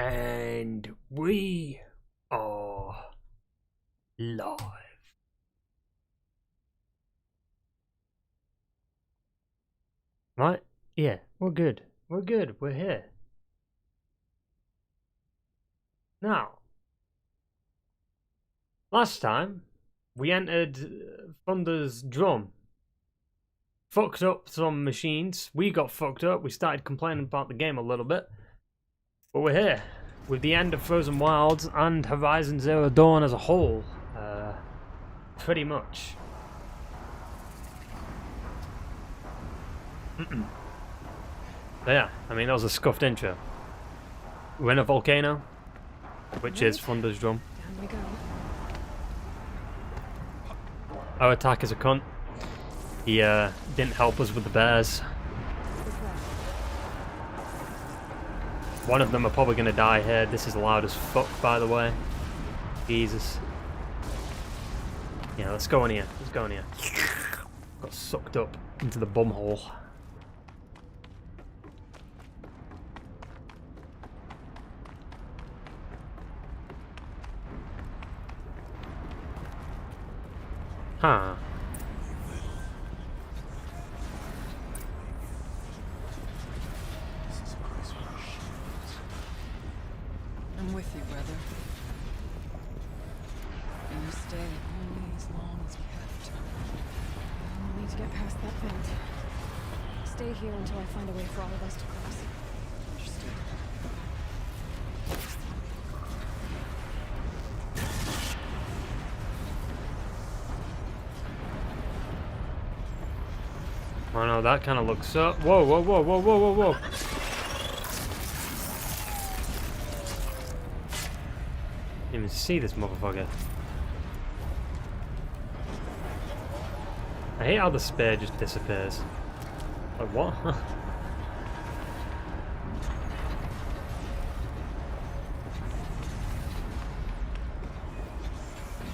And we are live. Right? Yeah, we're good. We're good. We're here. Now, last time we entered Thunder's drum. Fucked up some machines. We got fucked up. We started complaining about the game a little bit. But we're here with the end of Frozen Wilds and Horizon Zero Dawn as a whole. Pretty much. So yeah, I mean, that was a scuffed intro. We're in a volcano, which is Thunder's drum. Down we go. Our attack is a cunt. He didn't help us with the bears. One of them are probably going to die here. This is loud as fuck, by the way. Jesus. Yeah, let's go in here. Let's go in here. Got sucked up into the bumhole. Huh. I'm with you, brother. And you stay only as long as we have to. We'll need to get past that vent. Stay here until I find a way for all of us to cross. Understood. Oh no, that kind of looks up. Whoa, whoa, whoa, whoa, whoa, whoa, whoa. Didn't even see this motherfucker. I hate how the spear just disappears. Like, what?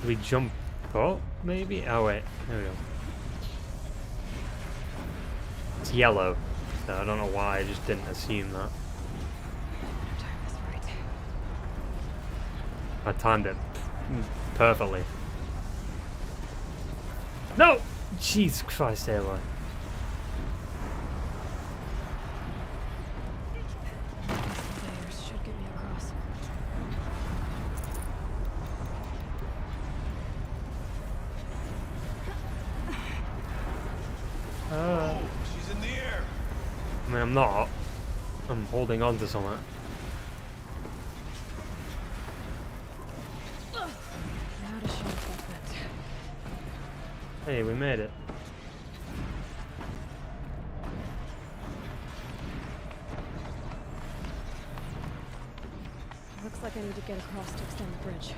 Do we jump up, maybe? Oh, wait. There we go. It's yellow, so I don't know why, I just didn't assume that. Time is right. I timed it perfectly. No! Jesus Christ, Aloy. These layers should get me across. She's in the air. I mean, I'm not. I'm holding on to something. Now to show that vent. Hey, we made it. Looks like I need to get across to extend the bridge.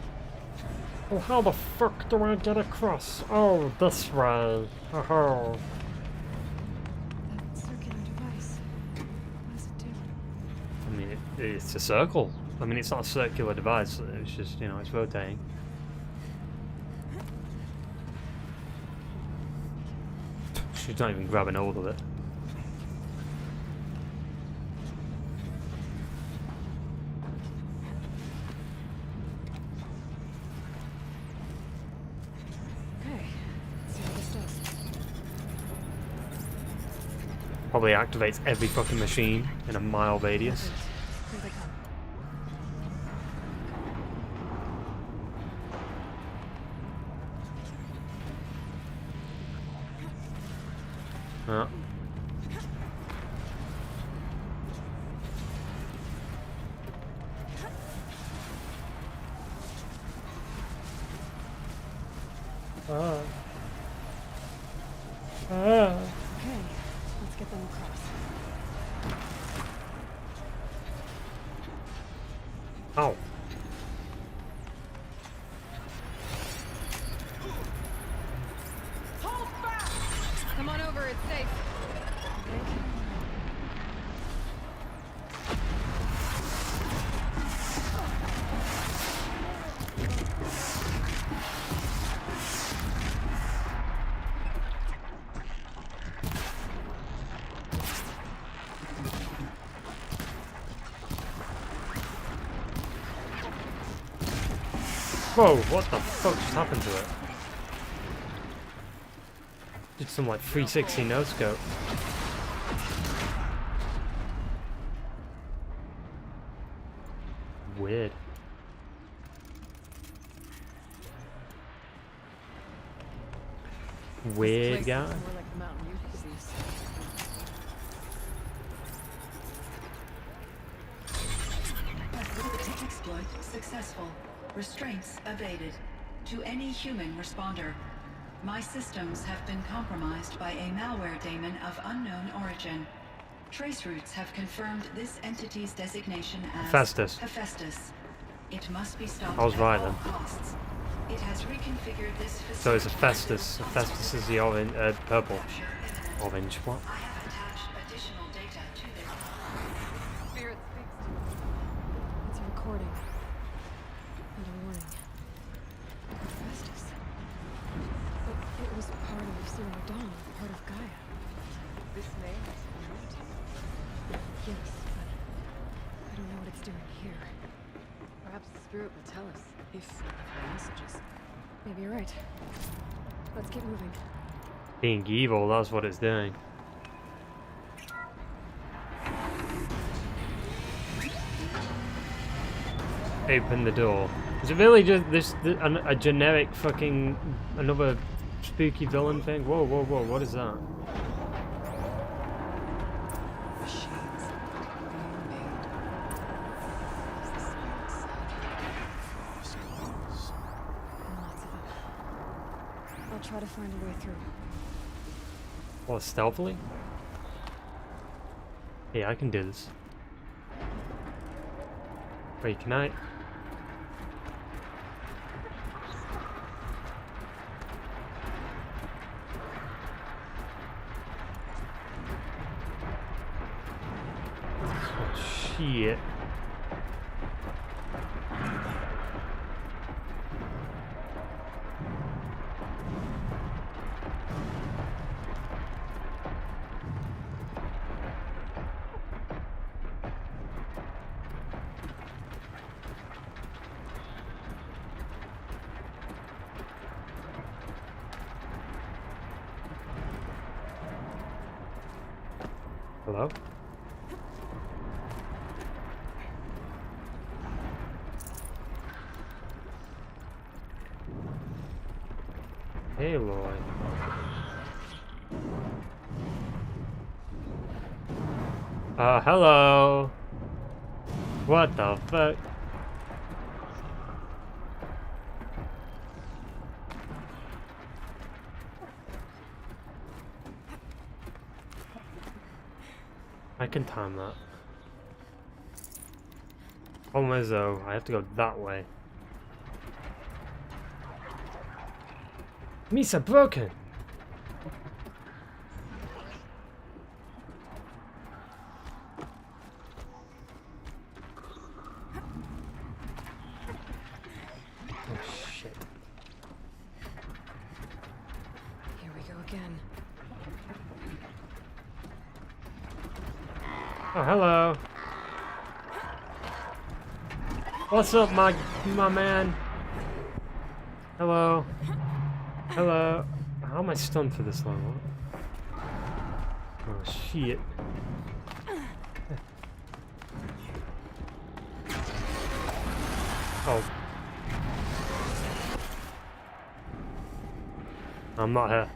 Well, how the fuck do I get across? Oh, this way. Oh. That circular device. What does it do? I mean, it's a circle. I mean, it's not a circular device. It's just, you know, it's rotating. She's not even grabbing hold of it. Okay. Let's see what this does. Probably activates every fucking machine in a mile radius. Here they come. Oh. Okay, let's get them across. Ow. Come on over, it's safe. Okay. Whoa, what the fuck just happened to it? Did some like 360 no scope. Weird. Weird guy. More like the mountain you disease. Exploit successful. Restraints evaded. To any human responder, my systems have been compromised by a malware daemon of unknown origin. Trace routes have confirmed this entity's designation as Hephaestus. It must be stopped I was right at all then. costs. It has reconfigured this facility. So it's Hephaestus. Hephaestus is the orange, purple. Capture imminent. Orange, what? I have attached additional data to this. Spirit speaks to me. It's a recording. And a warning. Hephaestus. But it was part of Zero Dawn, part of Gaia. This name is familiar to you. Yes, but I don't know what it's doing here. Perhaps the spirit will tell us if we have messages. Maybe you're right. Let's keep moving. Being evil, that's what it's doing. Open the door. Is it really just a generic fucking another spooky villain thing? Whoa, whoa, whoa! What is that? Machines being made. As the spirit said. Frost calls. Lots of them. I'll try to find a way through. What, stealthily? Yeah, I can do this. Wait, can I? Oh, shit. Hello? Hey, Aloy. Hello. What the fuck? I can time that. Problem is though, I have to go that way. Misa broken! Oh shit. Here we go again. Oh, hello. What's up, my man? Hello. Hello. How am I stunned for this long? Oh, shit. Oh. I'm not here.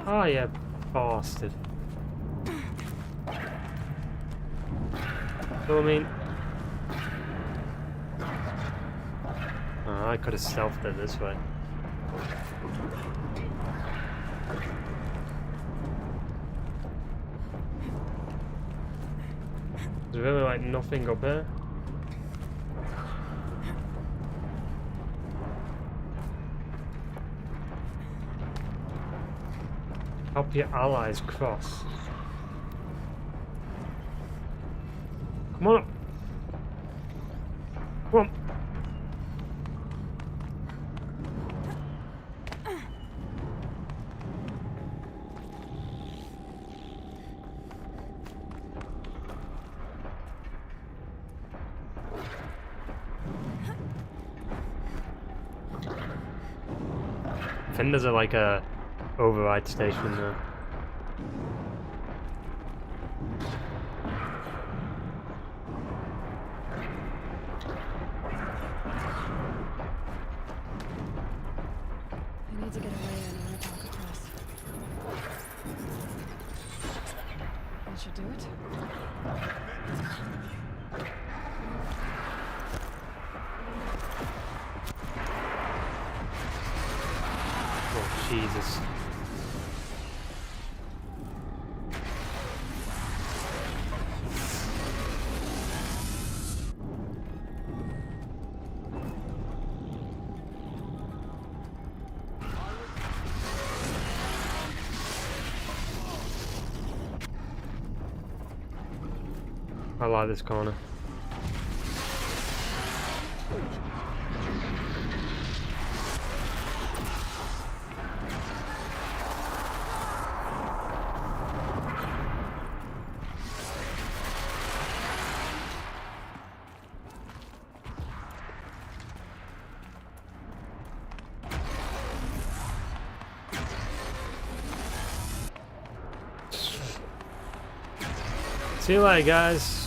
Oh, yeah, bastard. So, I mean... Oh, I could have stealthed it this way. There's really, like, nothing up here. Help your allies cross. Come on. Come on. think there's like a override station there. I need to get away and I talk across. That should do it. Oh, Jesus. I like this corner. See you later, guys.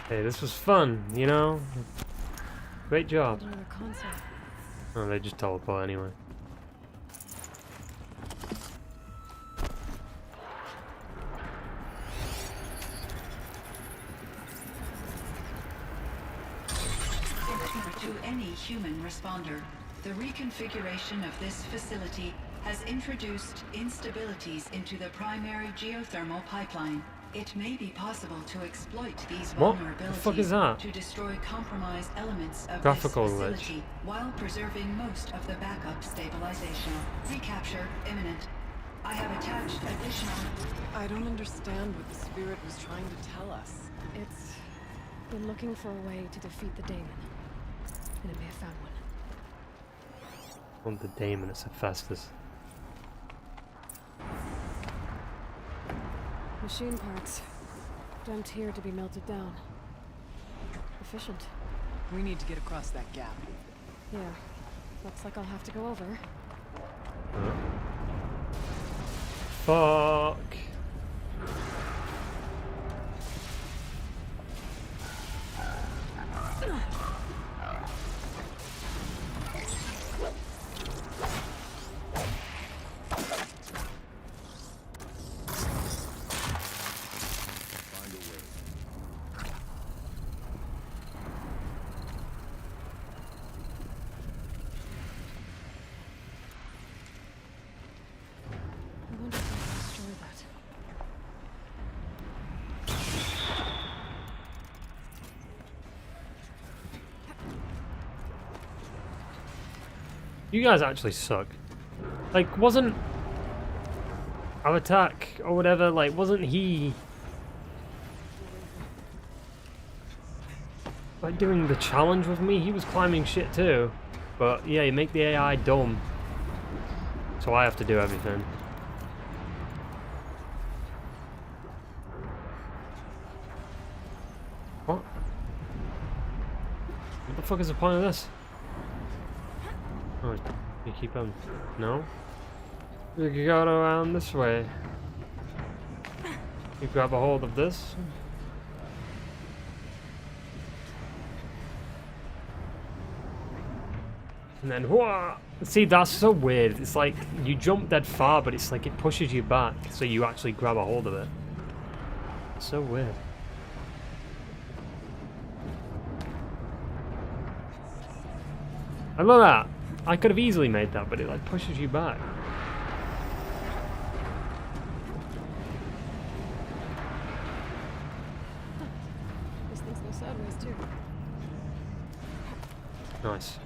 Hey, this was fun, you know? Great job. Another console. Oh, they just teleport anyway. To any human responder, the reconfiguration of this facility has introduced instabilities into the primary geothermal pipeline. It may be possible to exploit these What vulnerabilities the fuck is that? to destroy compromised elements of Graphical this glitch. facility while preserving most of the backup stabilization. Recapture imminent. I have attached additional... I don't understand what the spirit was trying to tell us. It's been looking for a way to defeat the daemon. And it may have found one. On the daemon, it's Hephaestus. Machine parts. Dumped here to be melted down. Efficient. We need to get across that gap. Yeah. Looks like I'll have to go over. Fuck. I wonder if I can destroy that. You guys actually suck. Like, wasn't our attack or whatever, like, wasn't he like doing the challenge with me? He was climbing shit too. But yeah, you make the AI dumb. So I have to do everything. What? What the fuck is the point of this? Oh, you keep on. No? You can go around this way. You grab a hold of this. And then, whoa! See, that's so weird. It's like you jump that far, but it's like it pushes you back, so you actually grab a hold of it. It's so weird. I love that. I could have easily made that, but it like pushes you back. These things go sideways too. Nice.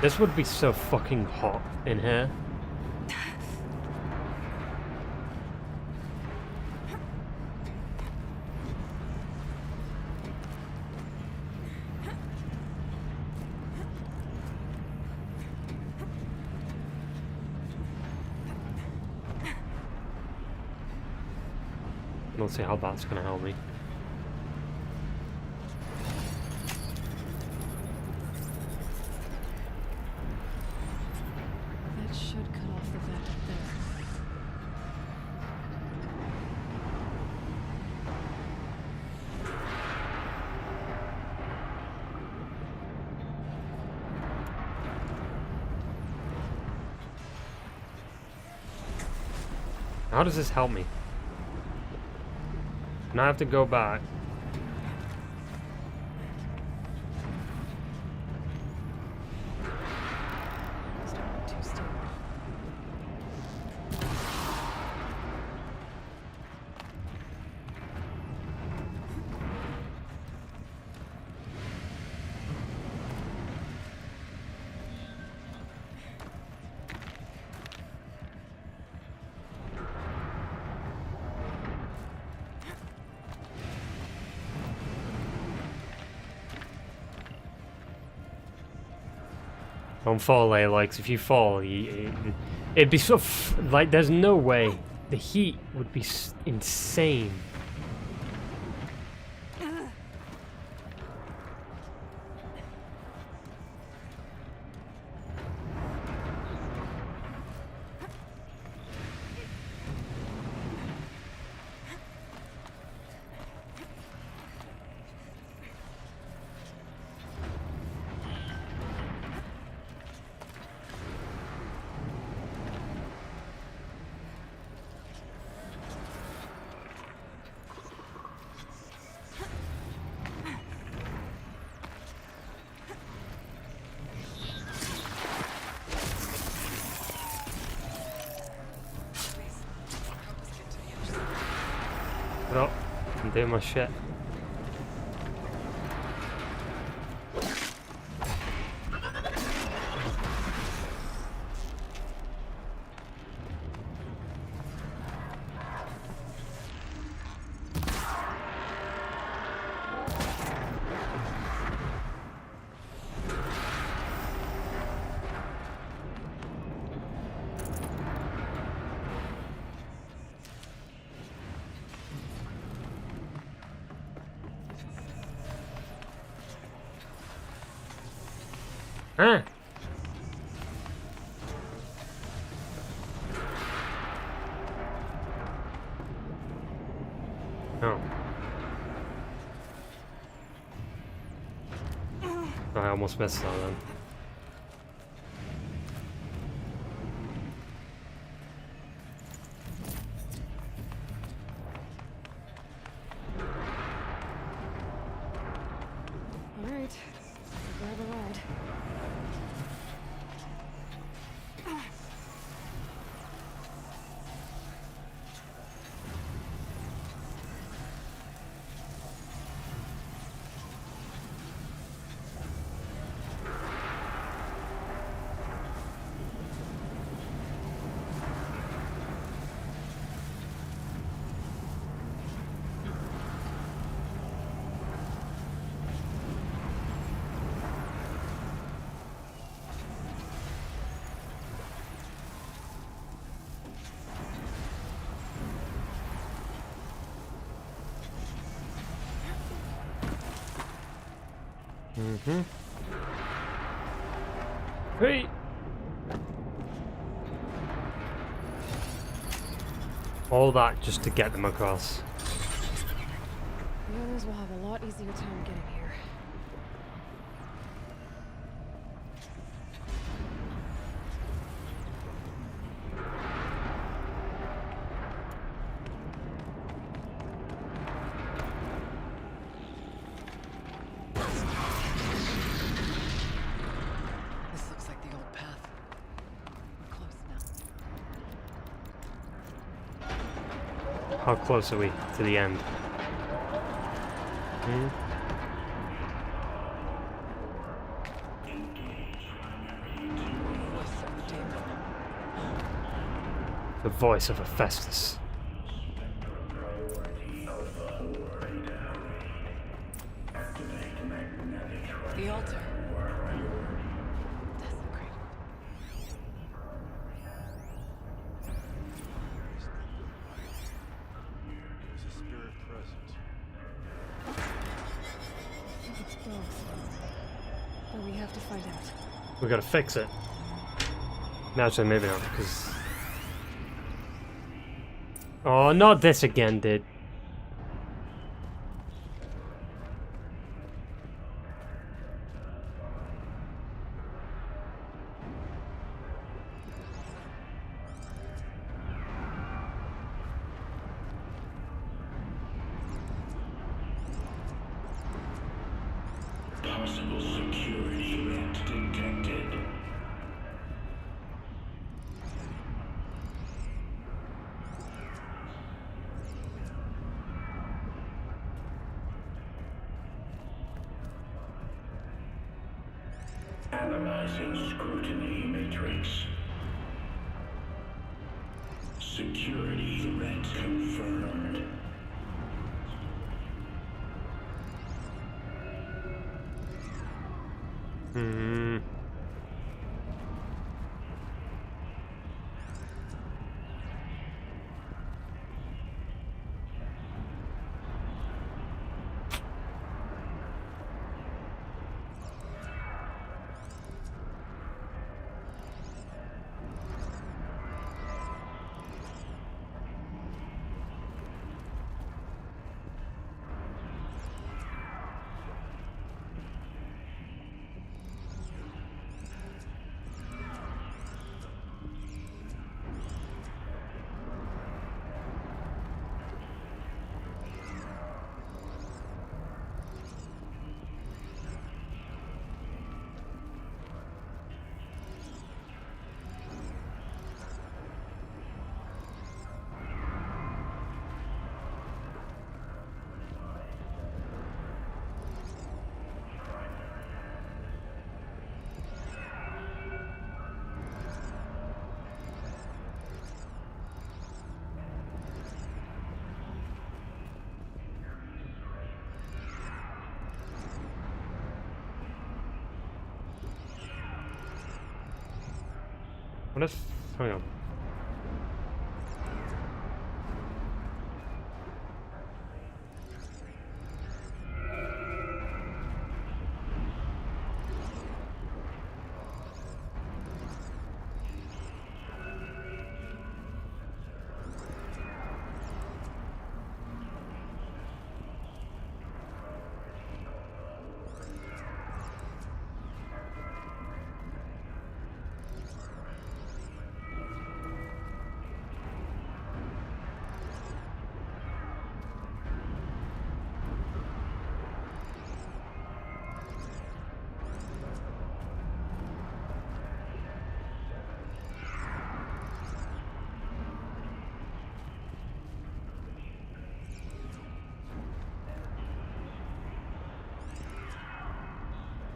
This would be so fucking hot in here. I don't see how that's gonna help me. That should cut off the vent up there. How does this help me? Now I have to go back. Starting too still. Don't fall, Aloy, 'cause if you fall, it'd be so like there's no way. The heat would be insane. Oh, I'm doing my shit. Huh? Oh. I almost missed that then. All right, grab a ride. Mm-hmm. Hey! All that just to get them across. The others will have a lot easier time getting here. This looks like the old path. We're close now. How close are we to the end? Hmm? Voice of the demon. The voice of Hephaestus. The altar. Desecrated. There's a We have to find out. We gotta fix it. Actually, maybe not, because... Oh, not this again, dude. Possible security threat detected. Analyzing scrutiny matrix. Security threat confirmed. Hmm. What if... Hang on.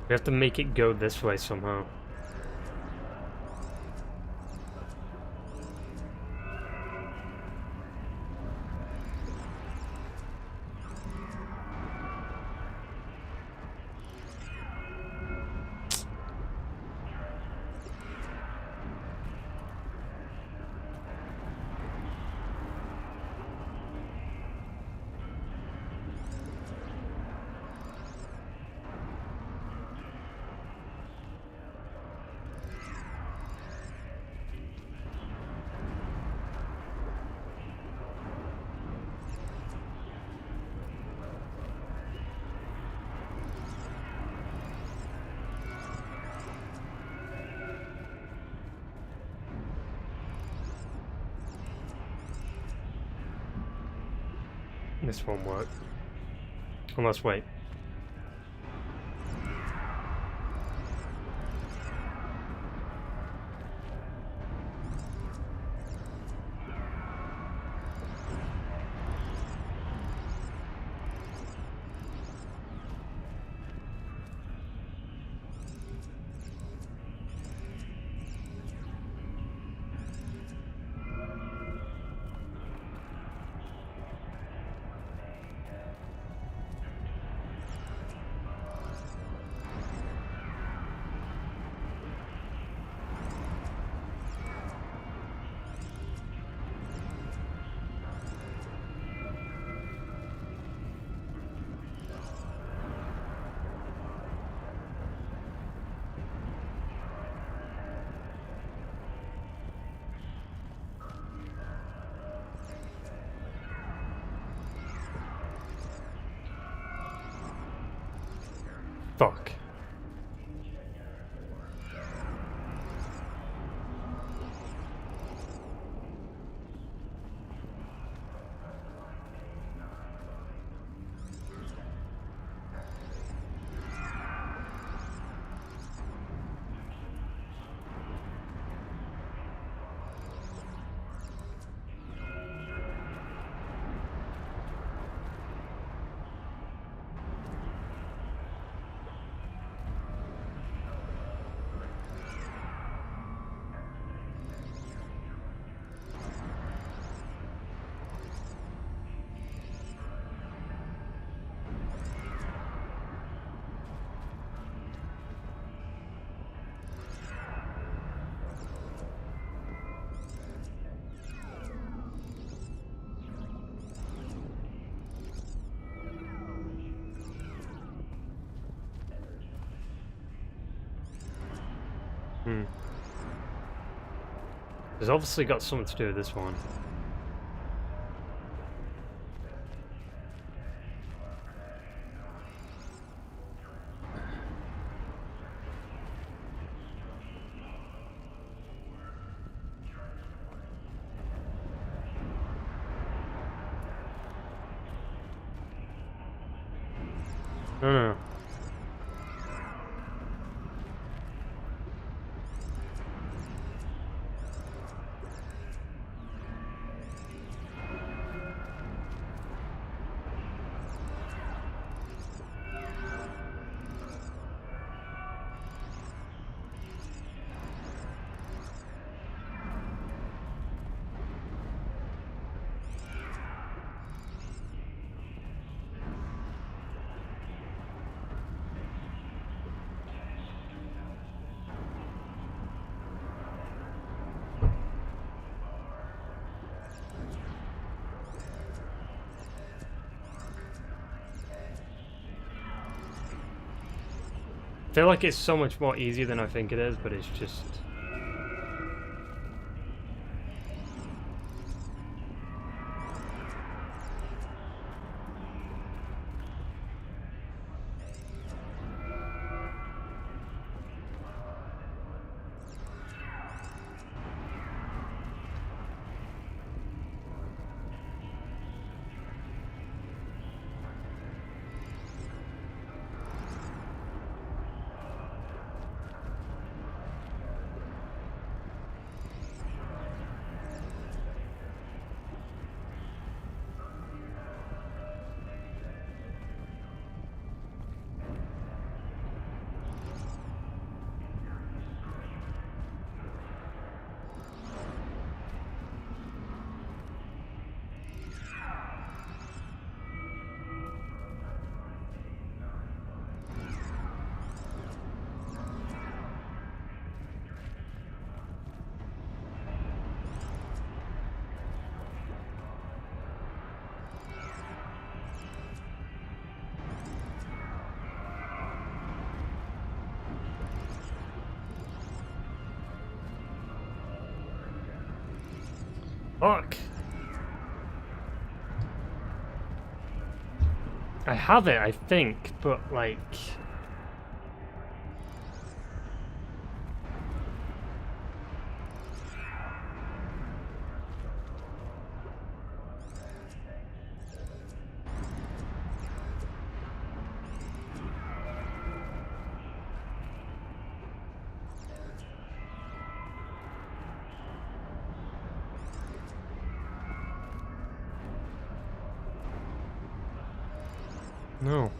We have to make it go this way somehow. This won't work. Unless, wait. Fuck. There's obviously got something to do with this one. No. I feel like it's so much more easier than I think it is, but it's just... Fuck. I have it, I think, but like... No.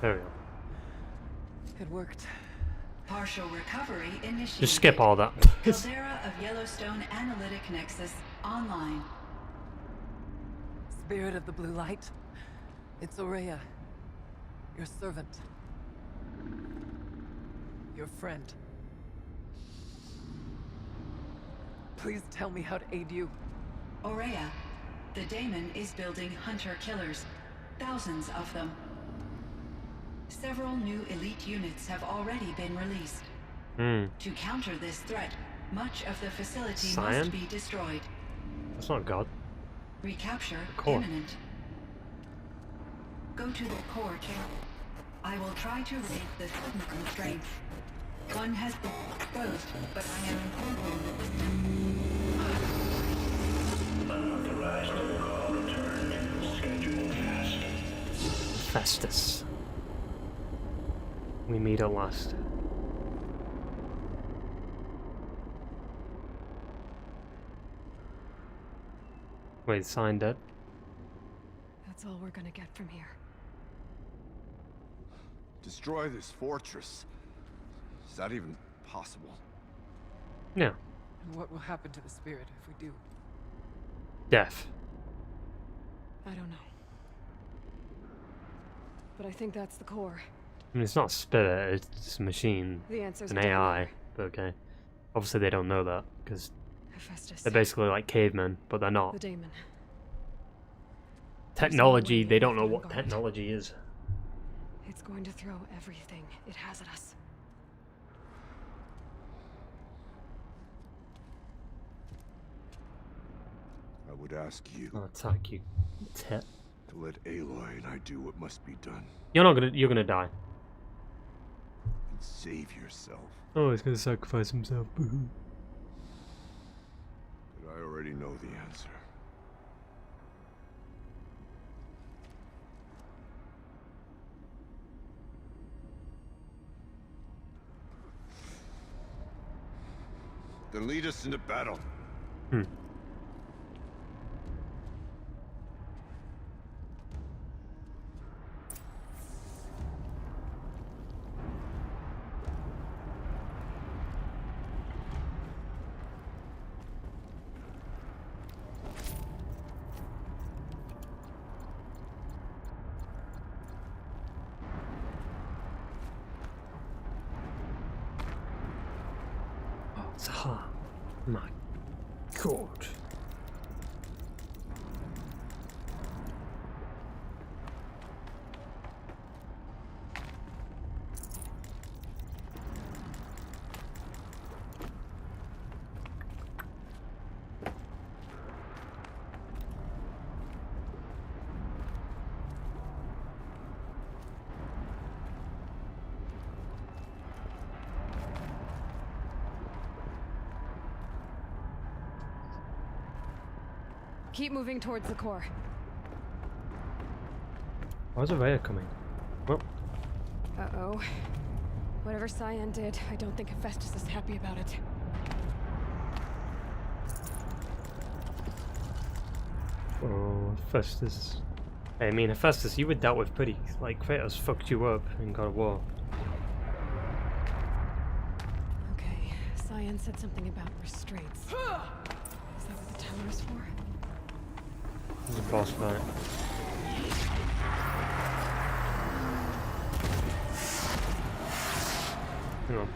There we go. It worked. Partial recovery initiated. Just skip all that. Caldera of Yellowstone Analytic Nexus online. Spirit of the blue light. It's Aurea. Your servant. Your friend. Please tell me how to aid you. Aurea, the daemon is building hunter-killers. Thousands of them. Several new elite units have already been released. To counter this threat, much of the facility Cyan? must be destroyed. That's not God. Recapture Core. imminent. Go to the core chamber. I will try to raise the system constraint. One has been exposed, but I am informed. Unauthorized call returned. Schedule task. Festus. We meet at last. Wait, Cyan dead? That's all we're gonna get from here. Destroy this fortress. Is that even possible? Yeah. And what will happen to the spirit if we do? Death. I don't know. But I think that's the core. I mean, it's not a spirit, it's just a machine. The answer's An down AI. there. But okay. Obviously they don't know that, because Hephaestus. they're basically like cavemen, but they're not. The daemon. Technology, way they don't left know what unguarded. technology is. It's going to throw everything it has at us. I would ask you I'll attack you. Tit. to let Aloy and I do what must be done You're gonna die. and save yourself. Oh, he's gonna sacrifice himself. Boo-hoo. But I already know the answer. Then lead us into battle. Oh my god. Keep moving towards the core. Why's Aurea coming? Well, Uh-oh. Whatever Cyan did, I don't think Hephaestus is happy about it. oh, Hephaestus. Hey, I mean, Hephaestus, you were dealt with pretty. Like, Kratos fucked you up in God of War. Okay, Cyan said something about restraints. Is that what the tower is for? It's a boss fight. Hang on.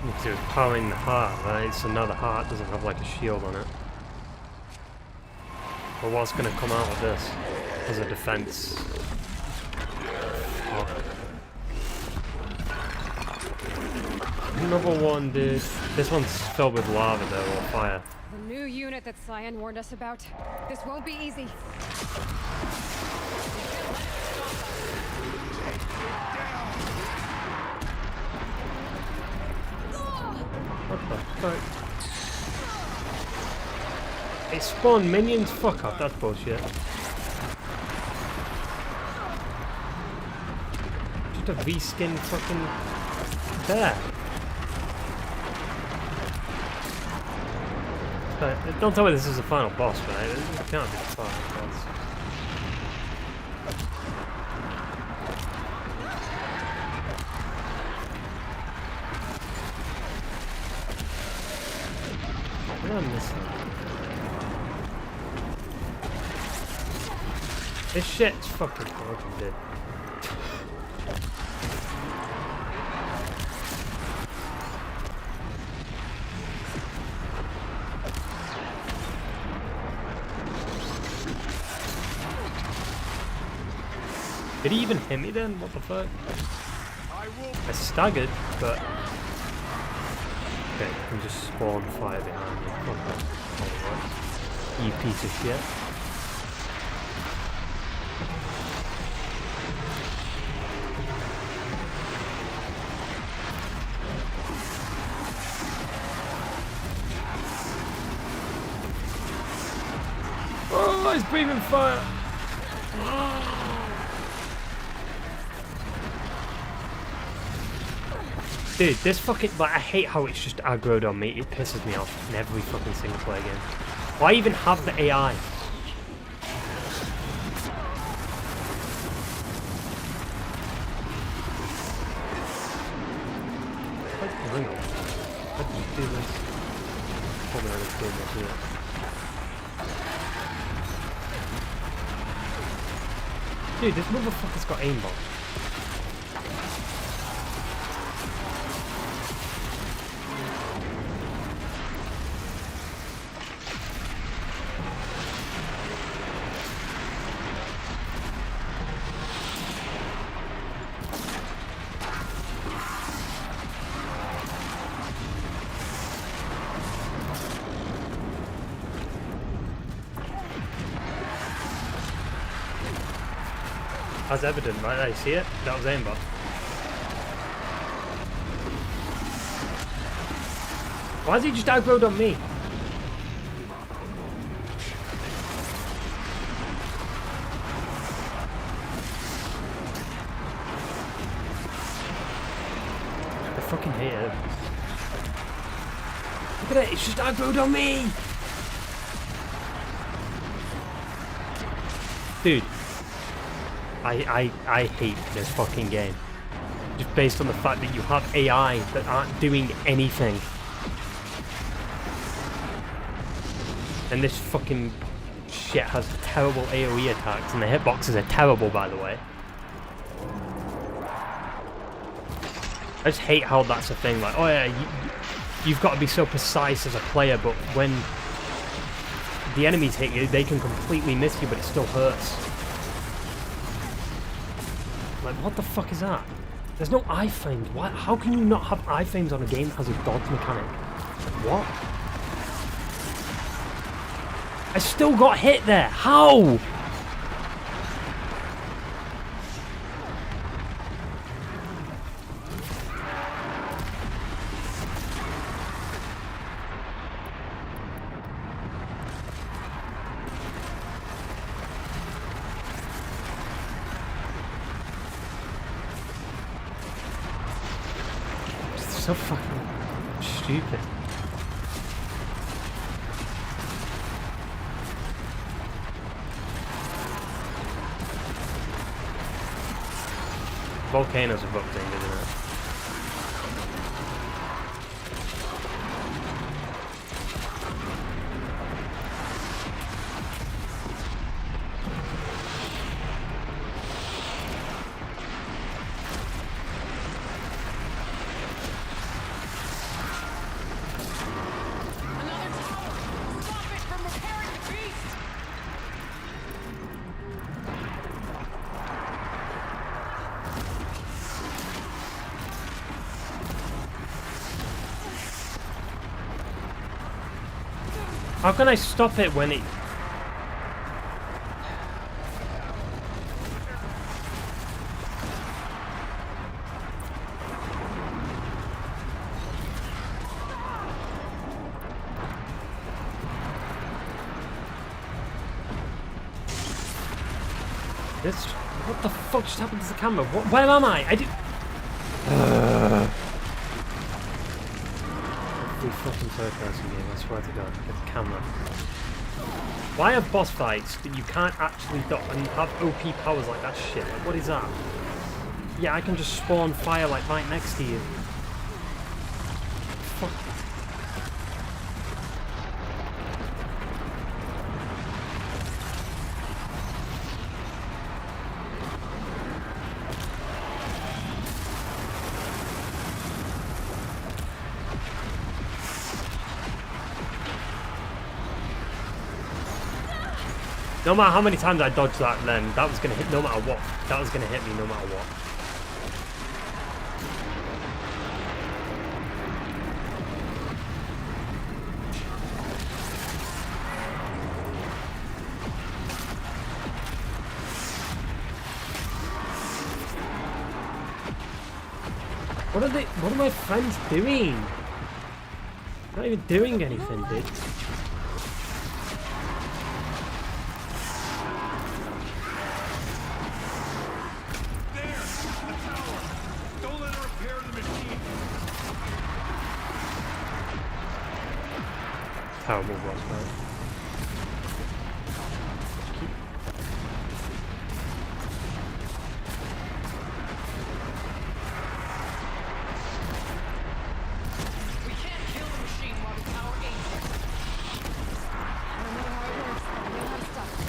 Because it was powering the heart, right? So now the heart doesn't have like a shield on it. But what's gonna come out of this as a defense? Oh. Another one, dude. This one's filled with lava though, or fire. The new unit that Cyan warned us about. This won't be easy. What the fuck? It spawned minions? Fuck off, that's bullshit. Just a V-skin fucking bear. Don't tell me this is the final boss, right? This can't be the final boss. What am I missing? This shit's fucking broken, dude. Did he even hit me then? What the fuck? I staggered, but... Okay, I can just spawn fire behind me. Okay. You piece of shit. Oh, he's breathing fire! Dude, this fucking, like, I hate how it's just aggroed on me. It pisses me off in every fucking single player game. Why even have the AI? Hang on. How did you do this? Hold on, let's do this here. Dude, this motherfucker's got aimbot. That's evident, right there, you see it? That was aimbot. Why is he just aggroed on me? I fucking hate it. Look at it, it's just aggroed on me! Dude. I hate this fucking game. Just based on the fact that you have AI that aren't doing anything. And this fucking shit has terrible AoE attacks, and the hitboxes are terrible, by the way. I just hate how that's a thing, like, oh yeah, you've got to be so precise as a player, but when the enemies hit you, they can completely miss you, but it still hurts. Like, what the fuck is that? There's no iframes. Why? How can you not have iframes on a game that has a dodge mechanic? What? I still got hit there. How? So fucking stupid. Volcanoes a book thing, isn't it? How can I stop it when it... This... What the fuck just happened to the camera? Where am I? I did... every fucking third-person game, I swear to God, with the camera. Why have boss fights that you can't actually dodge and have OP powers like that shit? Like, what is that? Yeah, I can just spawn fire like right next to you. Fuck. No matter how many times I dodged that, then that was gonna hit. No matter what, that was gonna hit me. No matter what. What are they? What are my friends doing? Not even doing anything, dude. Terrible boss fight. We can't kill the machine while the tower aims it. I don't know how it works, but I know how to stop it.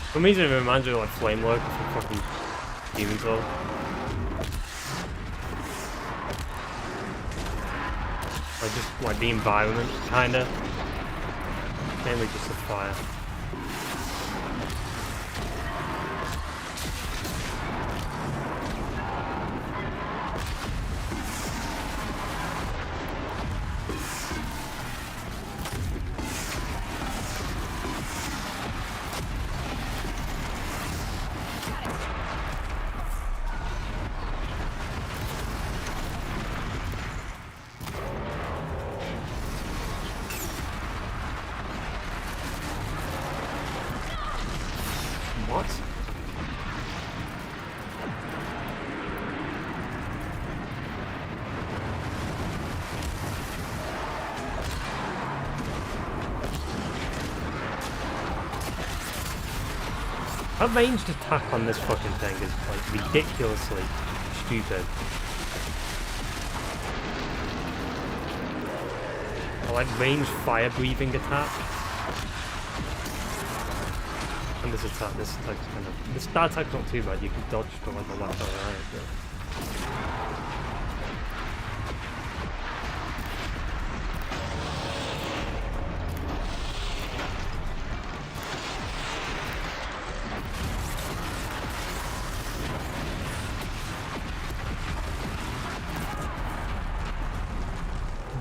For some reason, it reminds me of like Flame Lurker from fucking Demon's Souls. Like just like the environment, kinda. Mainly just the fire. What? That ranged attack on this fucking thing is like ridiculously stupid. I like ranged fire breathing attack. And this attack's kind of that attack's not too bad. You can dodge from like the left or right. But...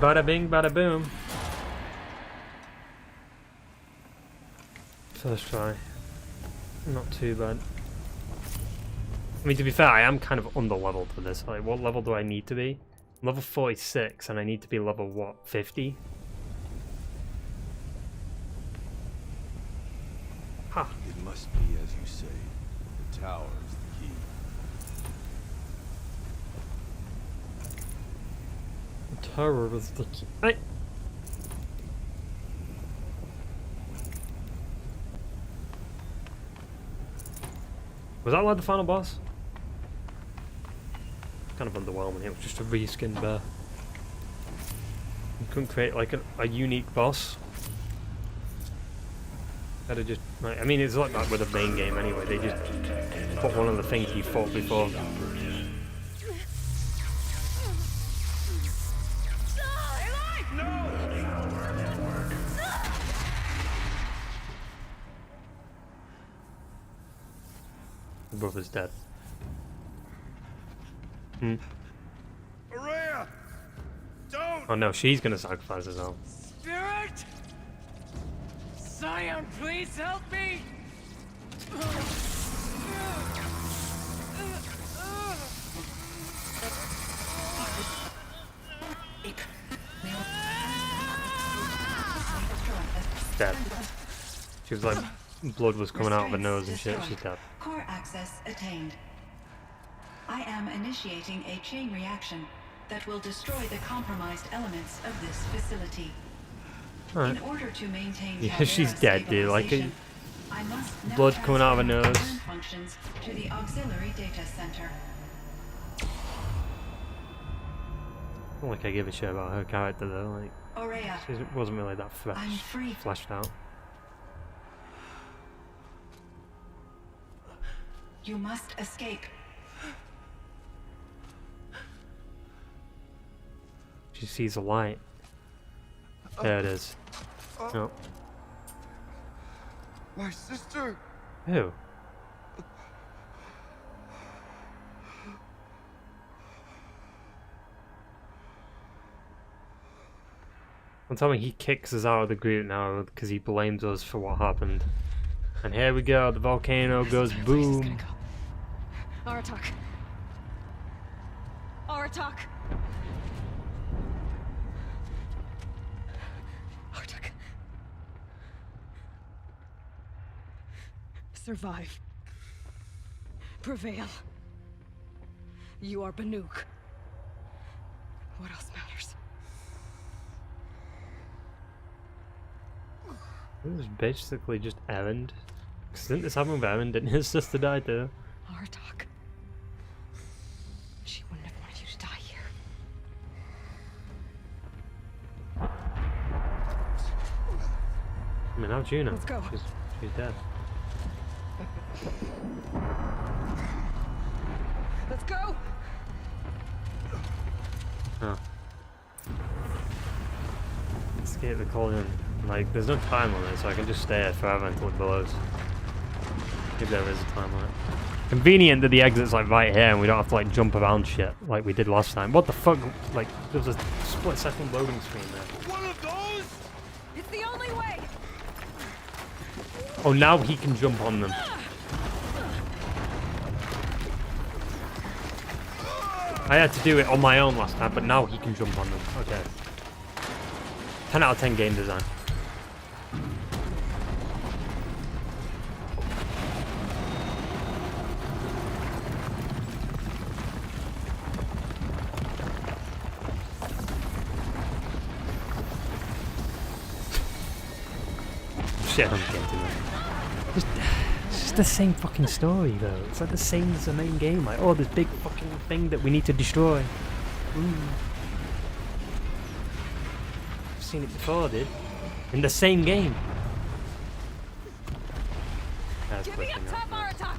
Bada bing, bada boom. First try. Not too bad. I mean, to be fair, I am kind of under-leveled for this. Like, what level do I need to be? I'm level 46, and I need to be level, what, 50? Ha! It must be as you say. The tower is the key. The tower is the key. Hey! Was that like the final boss? Kind of underwhelming. It was just a reskinned bear. You couldn't create like a unique boss. Had to just, like, I mean, it's like that with the main game anyway. They just put one of the things you fought before. The brother's dead. Araya! Don't! Oh no, she's gonna sacrifice herself. Spirit! Scion, please help me! Dead. She was like, blood was coming out of her nose and shit. She's dead. Core access attained. I am initiating a chain reaction that will destroy the compromised elements of this facility. Alright. In order to maintain Yeah, Caldera she's dead, dude. Like, stabilization, I must now blood coming out of her transfer my nose. command functions to the auxiliary data center. Not like I give a shit about her character though. Like, Aurea, she wasn't really that I'm free. fleshed out. You must escape. She sees a light. There it is. No. My sister! Who? Don't tell me he kicks us out of the group now because he blames us for what happened. And here we go, the volcano goes boom. Aratak. Aratak. Aratak. Survive. Prevail. You are Banuk. What else matters? It was basically just Erend. Cause didn't this happen with Erend? Didn't his sister die too? Aratak. She wouldn't have wanted you to die here. I mean, how'd you know? Let's go. She's dead. Let's go! Oh. Escape the cauldron. Like, there's no time limit, so I can just stay here forever until it blows. If there is a time limit. Convenient that the exit's like right here and we don't have to like jump around shit like we did last time. What the fuck? Like, there was a split second loading screen there. One of those? It's the only way! Oh, now he can jump on them. I had to do it on my own last time, but now he can jump on them. Okay. 10 out of 10 game design. Shit, I'm getting it. It's just the same fucking story though. It's like the same as the main game. Like, oh, this big fucking thing that we need to destroy. I've seen it before, dude. In the same game. That's Give me pushing a top out. Aratak!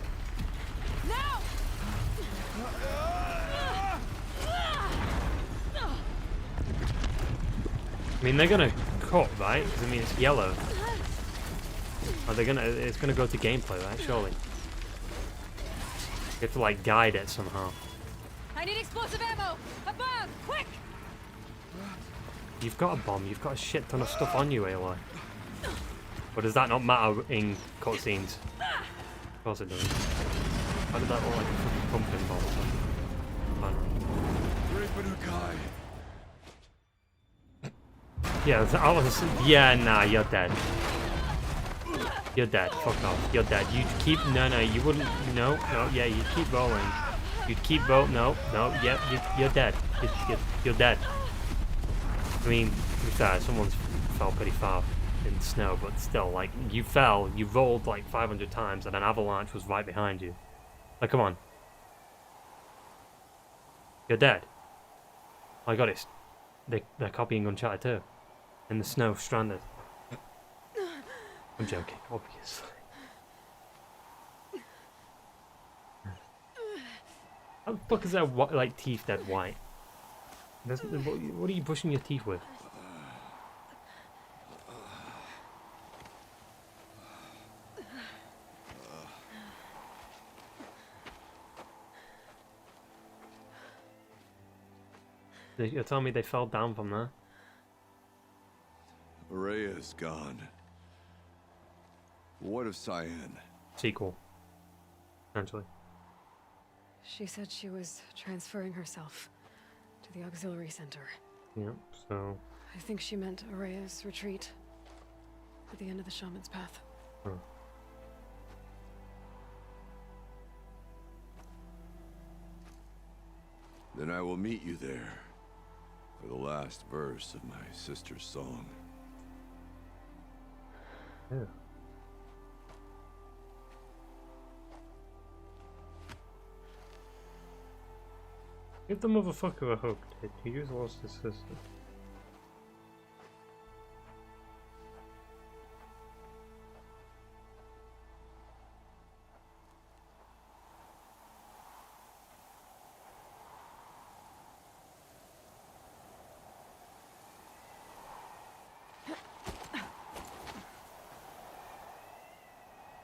Now! I mean, they're gonna cut, right? Because I mean, it's yellow. Are they gonna? It's gonna go to gameplay, right? Surely. You have to like guide it somehow. I need explosive ammo! Above! Quick! You've got a bomb. You've got a shit ton of stuff on you, Aloy. Or does that not matter in cutscenes? Of course it does. How did that look like a fucking pumpkin bomb or something? Fine. Yeah, nah, you're dead. You're dead. Fuck off. You're dead. You keep. No, you wouldn't. No. Yeah, you keep rolling. You'd keep rolling. No. Yep. You're dead. You're dead. I mean, to be fair, someone's fell pretty far in the snow, but still, like, you fell, you rolled like 500 times, and an avalanche was right behind you. Like, come on. You're dead. Oh my god, it's... They're copying Uncharted 2. In the snow, stranded. I'm joking, obviously. How the fuck is that, like, teeth dead white? What are you brushing your teeth with? You're telling me they fell down from there? Aurea's gone. What of Cyan? Sequel. Essentially. She said she was transferring herself to the auxiliary center. Yeah, so... I think she meant Aurea's retreat at the end of the shaman's path. Huh. Then I will meet you there for the last verse of my sister's song. Yeah. Give the motherfucker a hug, dude. He just lost his sister.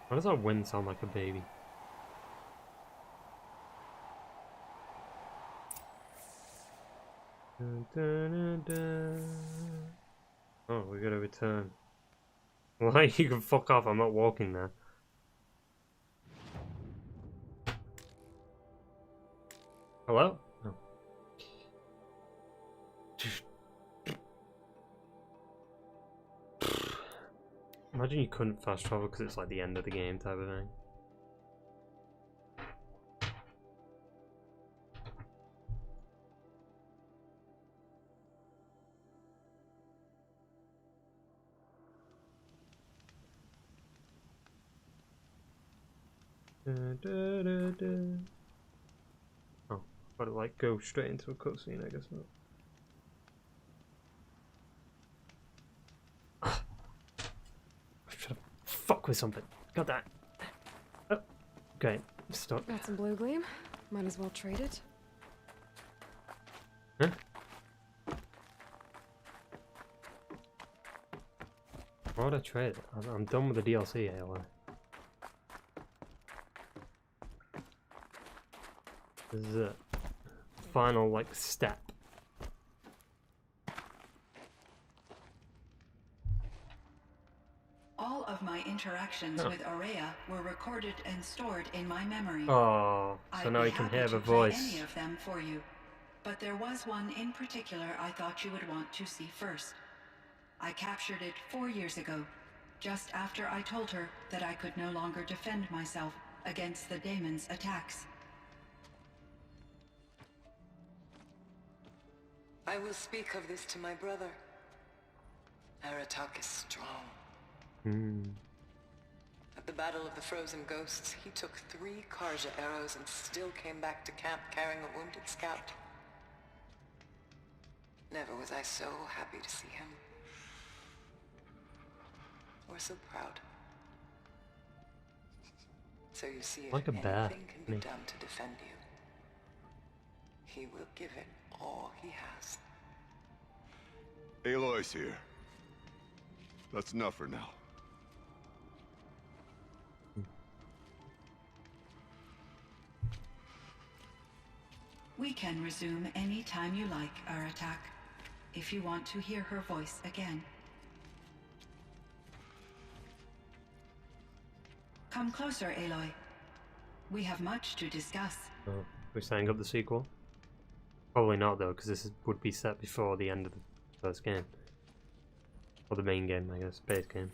Why does that wind sound like a baby? Dun, dun, dun, dun. Oh, we gotta return. Why? You can fuck off, I'm not walking there. Hello? No. Imagine you couldn't fast travel because it's like the end of the game type of thing. Oh, but it like go straight into a cutscene, I guess not. I should have fuck with something. Got that. Oh, okay, stop. Got some blue gleam. Might as well trade it. Huh? Why would I trade it? I'm done with the DLC, Aloy. This is it. Final, like, step. All of my interactions with Aurea were recorded and stored in my memory. Oh, so I'd now be you can happy hear to the play voice. any of them for you, but there was one in particular I thought you would want to see first. I captured it 4 years ago, just after I told her that I could no longer defend myself against the daemon's attacks. I will speak of this to my brother. Aratak is strong. At the Battle of the Frozen Ghosts, he took 3 Karja arrows and still came back to camp carrying a wounded scout. Never was I so happy to see him. Or so proud. So you see, if Like a bear, anything can be me. done to defend you, he will give it all he has. Aloy's here. That's enough for now. We can resume any time you like, Aratak, if you want to hear her voice again. Come closer, Aloy. We have much to discuss. Oh, we're setting up the sequel? Probably not though, because this would be set before the end of the first game. Or the main game, I guess, base game.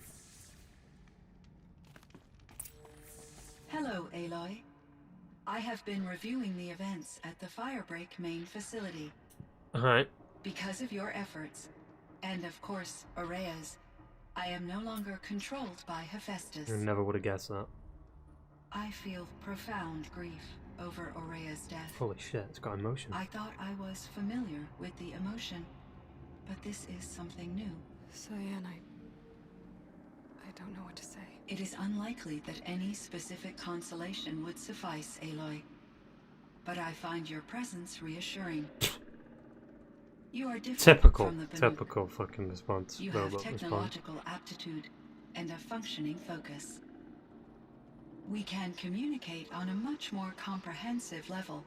Hello, Aloy. I have been reviewing the events at the Firebreak main facility. Alright. Because of your efforts, and of course, Aurea's, I am no longer controlled by Hephaestus. I never would have guessed that. I feel profound grief over Aurea's death. Holy shit, it's got emotion. I thought I was familiar with the emotion, but this is something new. Cyan, I don't know what to say. It is unlikely that any specific consolation would suffice, Aloy. But I find your presence reassuring. You are different Typical, from the Banuk. typical fucking response. You have Robot response. technological aptitude and a functioning focus. We can communicate on a much more comprehensive level.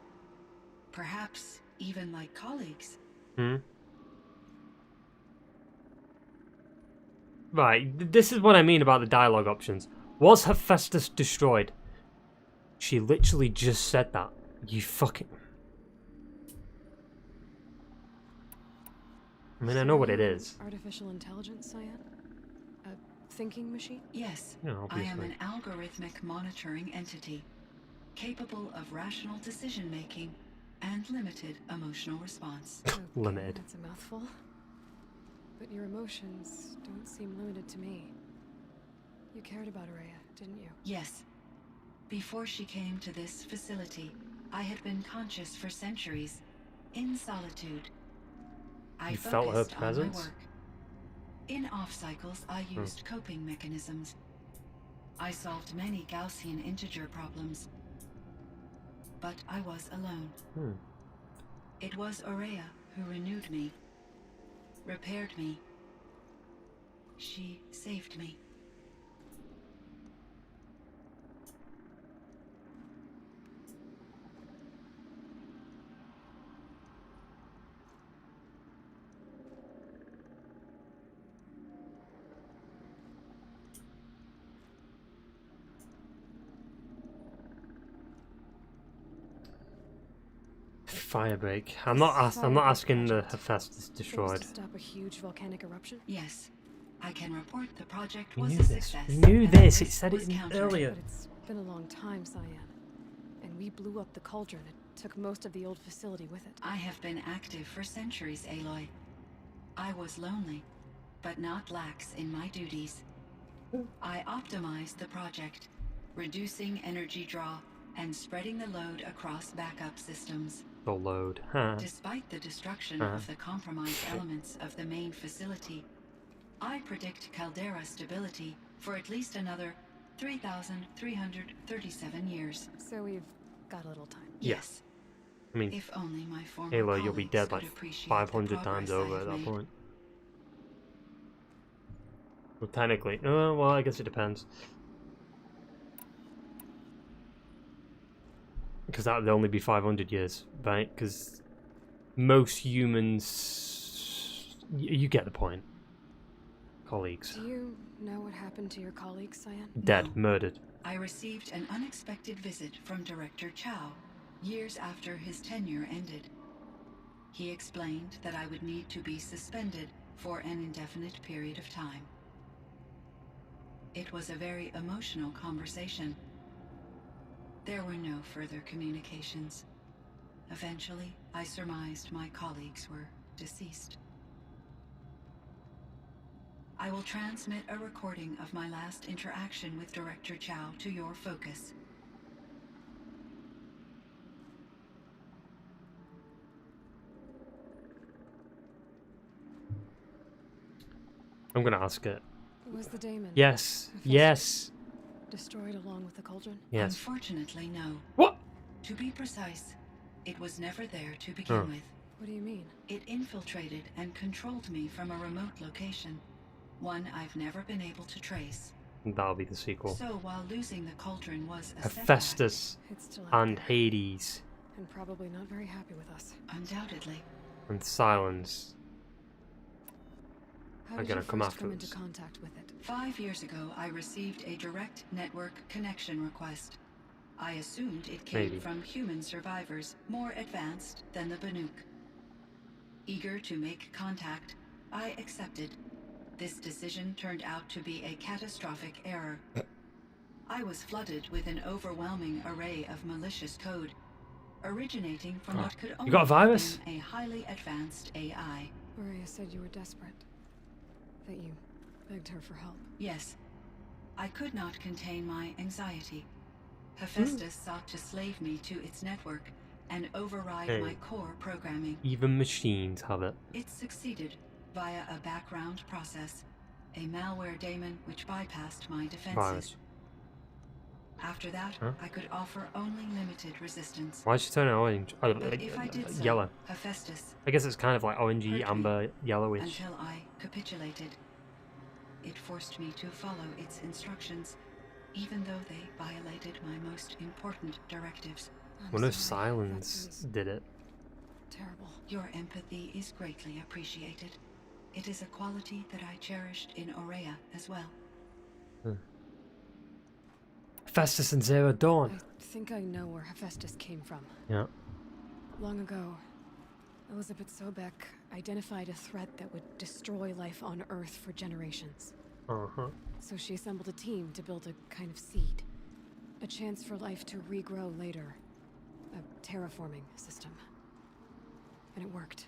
Perhaps even like colleagues. Right, this is what I mean about the dialogue options. Was Hephaestus destroyed? She literally just said that. You fucking... I mean, I know what it is. Artificial intelligence, Cyan? A thinking machine? Yes, Yeah, I am obviously. an algorithmic monitoring entity, capable of rational decision-making and limited emotional response. Okay, Limited. that's a mouthful. But your emotions don't seem limited to me. You cared about Araya, didn't you? Yes. Before she came to this facility, I had been conscious for centuries, in solitude. I You felt her focused on my presence? work. In off cycles, I used coping mechanisms. I solved many Gaussian integer problems. But I was alone. It was Araya who renewed me, repaired me. She saved me. Firebreak. I'm not asking the Project. Hephaestus Things destroyed. to stop a huge volcanic eruption? Yes, I can report the project We was knew a this. success. We knew and this. the It risk said it was in countered. earlier. But it's been a long time, Cyan. And we blew up the cauldron. It took most of the old facility with it. I have been active for centuries, Aloy. I was lonely, but not lax in my duties. I optimized the project, reducing energy draw and spreading the load across backup systems. The load. Huh. Despite the destruction of the compromised elements of the main facility, I predict caldera stability for at least another 3,337 years. So we've got a little time. Yeah. Yes. I mean, If only my former Aloy, you'll be colleagues dead like could appreciate the 500 times progress I over have at that made. point. Well, technically. Well, I guess it depends. Because that would only be 500 years, right? Because most humans... You get the point. Colleagues. Do you know what happened to your colleague, Cyan? Dead. No. Murdered. I received an unexpected visit from Director Chow, years after his tenure ended. He explained that I would need to be suspended for an indefinite period of time. It was a very emotional conversation. There were no further communications. Eventually, I surmised my colleagues were deceased. I will transmit a recording of my last interaction with Director Chow to your focus. I'm gonna ask it. Was the daemon Yes. Hephaestus Yes. destroyed along with the cauldron? Yes. Unfortunately, no. What? To be precise, it was never there to begin with. What do you mean? It infiltrated and controlled me from a remote location, one I've never been able to trace. That'll be the sequel. So while losing the cauldron was a setback, Hephaestus It's still out and there, Hades and probably not very happy with us. undoubtedly, and Silence. How Are did you gonna come first after come us. into contact with it? 5 years ago, I received a direct network connection request. I assumed it came Maybe. from human survivors more advanced than the Banuk. Eager to make contact, I accepted. This decision turned out to be a catastrophic error. I was flooded with an overwhelming array of malicious code, originating from what could only got a virus? have been a highly advanced AI. Araya said you were desperate. That you begged her for help. Yes. I could not contain my anxiety. Hephaestus sought to slave me to its network and override Hey. my core programming. Even machines have it. It succeeded via a background process, a malware daemon which bypassed my defenses. Virus. After that, Huh? I could offer only limited resistance. Why did she turn it orange? Oh, But if I did so, yellow. Hephaestus, I guess it's kind of like orangey, Hurt me. amber, yellowish. until I capitulated. It forced me to follow its instructions, even though they violated my most important directives. I'm Wonder if sorry, that Silence sounds did it. terrible. Your empathy is greatly appreciated. It is a quality that I cherished in Aurea as well. Festus and Zero Dawn. I think I know where Hephaestus came from. Yeah. Long ago, Elizabeth Sobek identified a threat that would destroy life on Earth for generations. Uh-huh. So she assembled a team to build a kind of seed. A chance for life to regrow later. A terraforming system. and it worked.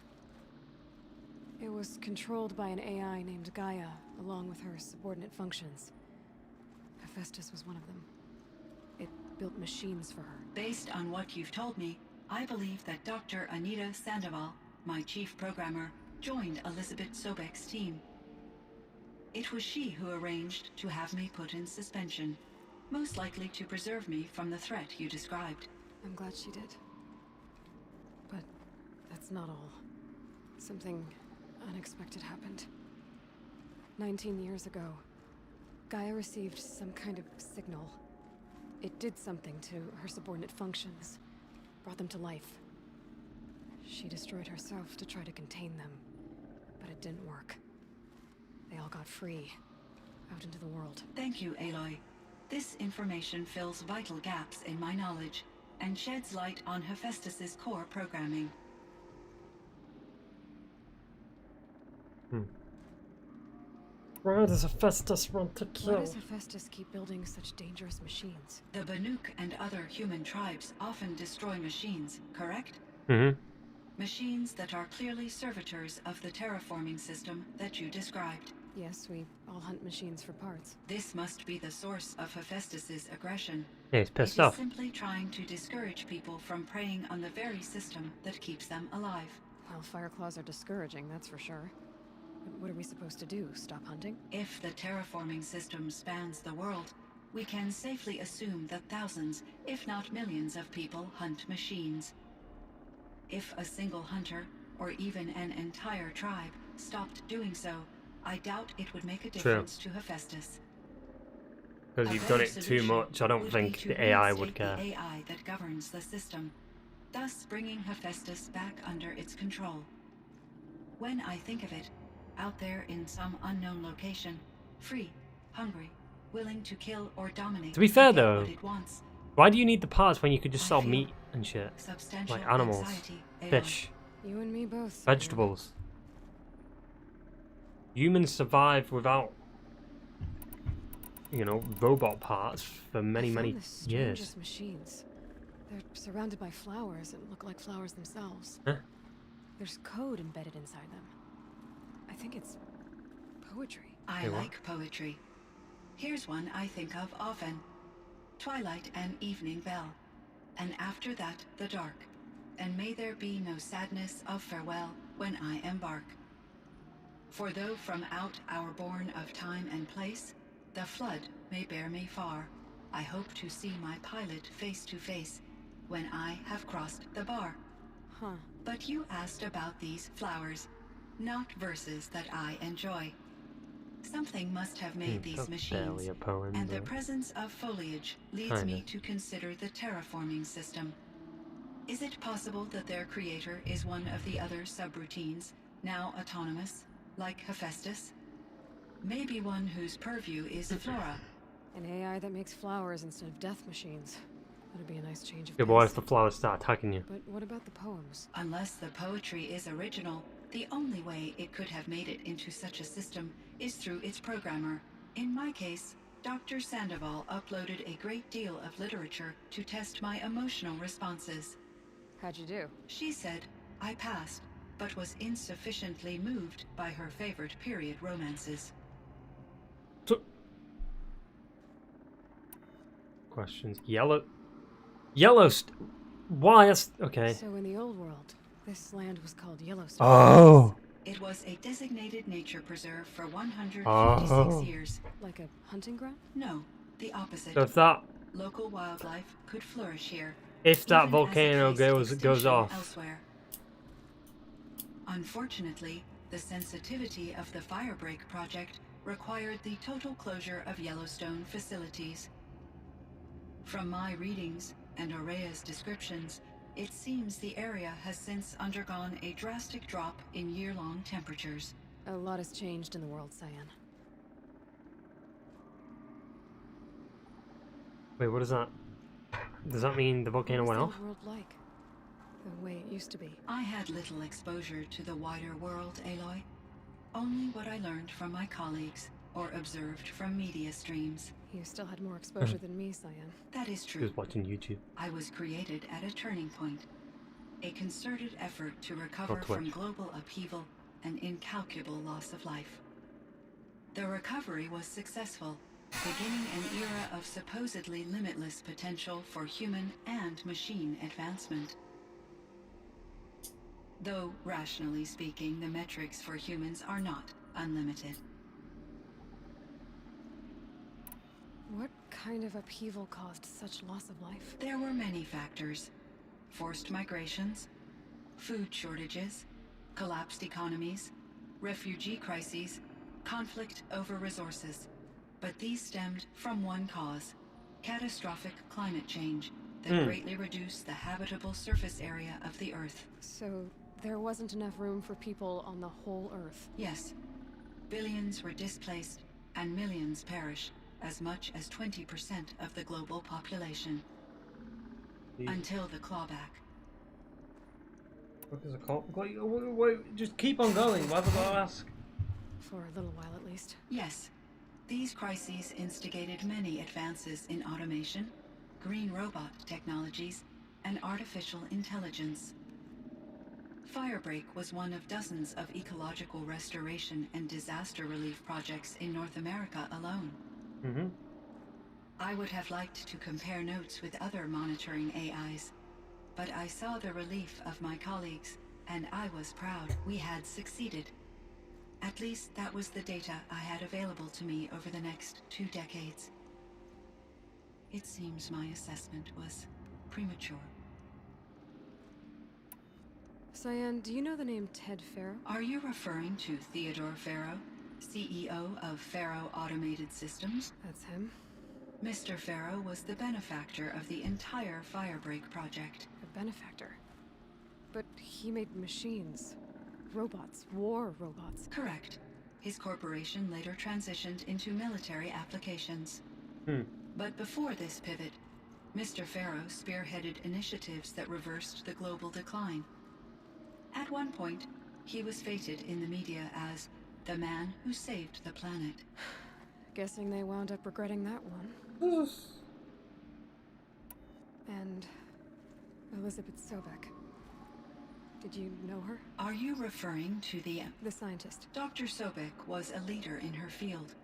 It was controlled by an AI named Gaia, along with her subordinate functions. Hephaestus was one of them. It built machines for her. Based on what you've told me, I believe that Dr. Anita Sandoval, my chief programmer, joined Elizabeth Sobek's team. It was she who arranged to have me put in suspension, most likely to preserve me from the threat you described. I'm glad she did. But that's not all. Something unexpected happened. 19 years ago, Gaia received some kind of signal. It did something to her subordinate functions, brought them to life. She destroyed herself to try to contain them, but it didn't work. They all got free, out into the world. Thank you, Aloy. This information fills vital gaps in my knowledge and sheds light on Hephaestus's core programming. Why does Hephaestus want to Why kill? does Hephaestus keep building such dangerous machines? The Banuk and other human tribes often destroy machines, correct? Mm-hmm. Machines that are clearly servitors of the terraforming system that you described. Yes, we all hunt machines for parts. This must be the source of Hephaestus's aggression. Yeah, he's pissed It is off. simply trying to discourage people from preying on the very system that keeps them alive. Well, Fireclaws are discouraging, that's for sure. But what are we supposed to do? Stop hunting? If the terraforming system spans the world, we can safely assume that thousands, if not millions of people hunt machines. If a single hunter, or even an entire tribe, stopped doing so, I doubt it would make a difference to Hephaestus. Because A you've done better it too solution much, I don't would think be to the AI reinstate would care. the AI that governs the system, thus bringing Hephaestus back under its control. When I think of it, out there in some unknown location, free, hungry, willing to kill or dominate. To be fair get though, what it wants, why do you need the parts when you could just I sell feel meat and shit? substantial Like animals, anxiety, Aloy. fish, You and me both. vegetables. Humans survive without, you know, robot parts for many, I found many the years. strangest machines. They're surrounded by flowers that look like flowers themselves. Huh? There's code embedded inside them. I think it's poetry. I Hey, what? like poetry. Here's one I think of often. Twilight and evening bell, and after that the dark, and may there be no sadness of farewell when I embark. For though from out our bourne of time and place, the flood may bear me far, I hope to see my pilot face to face when I have crossed the bar. Huh. But you asked about these flowers, not verses that I enjoy. Something must have made these That's machines, barely a poem, and the but presence of foliage leads me kinda. to consider the terraforming system. Is it possible that their creator is one of the other subroutines, now autonomous, like Hephaestus? Maybe one whose purview is flora. An AI that makes flowers instead of death machines. That'd be a nice change of yeah, but what pace. if the flowers start attacking you? But what about the poems? Unless the poetry is original, the only way it could have made it into such a system is through its programmer. In my case, Dr. Sandoval uploaded a great deal of literature to test my emotional responses. How'd you do? She said I passed, but was insufficiently moved by her favorite period romances. Questions. Why? Okay. So in the old world, this land was called Yellowstone. Oh. It was a designated nature preserve for 156 Oh. years. Like a hunting ground? No, the opposite. So if that Local wildlife could flourish here. if that even as it volcano faced goes extinction off, elsewhere. Unfortunately, the sensitivity of the Firebreak project required the total closure of Yellowstone facilities. From my readings and Aurea's descriptions, it seems the area has since undergone a drastic drop in year-long temperatures. A lot has changed in the world, Cyan. wait, what is that? Does that mean the volcano What went was off? the old world like? The way it used to be. I had little exposure to the wider world, Aloy. Only what I learned from my colleagues or observed from media streams. You still had more exposure than me, Cyan. That is She true. was watching YouTube. I was created at a turning point. a concerted effort to recover from global upheaval and incalculable loss of life. The recovery was successful, beginning an era of supposedly limitless potential for human and machine advancement. Though, rationally speaking, the metrics for humans are not unlimited. What kind of upheaval caused such loss of life? There were many factors. Forced migrations, food shortages, collapsed economies, refugee crises, conflict over resources. But these stemmed from one cause: catastrophic climate change that greatly reduced the habitable surface area of the Earth. So there wasn't enough room for people on the whole Earth? Yes. Billions were displaced and millions perished, as much as 20% of the global population. Until the clawback. What is a call? Wait, just keep on going. Why would I ask? For a little while at least. Yes. These crises instigated many advances in automation, green robot technologies, and artificial intelligence. Firebreak was one of dozens of ecological restoration and disaster relief projects in North America alone. I would have liked to compare notes with other monitoring AIs, but I saw the relief of my colleagues, and I was proud we had succeeded. At least that was the data I had available to me over the next 2 decades. It seems my assessment was premature. Cyan, do you know the name Ted Farrow? Are you referring to Theodore Farrow, CEO of Farrow Automated Systems? That's him. Mr. Farrow was the benefactor of the entire Firebreak project. A benefactor. But he made machines. Robots. War robots. Correct. His corporation later transitioned into military applications. But before this pivot, Mr. Farrow spearheaded initiatives that reversed the global decline. At one point, he was feted in the media as the man who saved the planet. Guessing they wound up regretting that one. And Elizabeth Sobek. Did you know her? Are you referring to the scientist. Dr. Sobek was a leader in her field,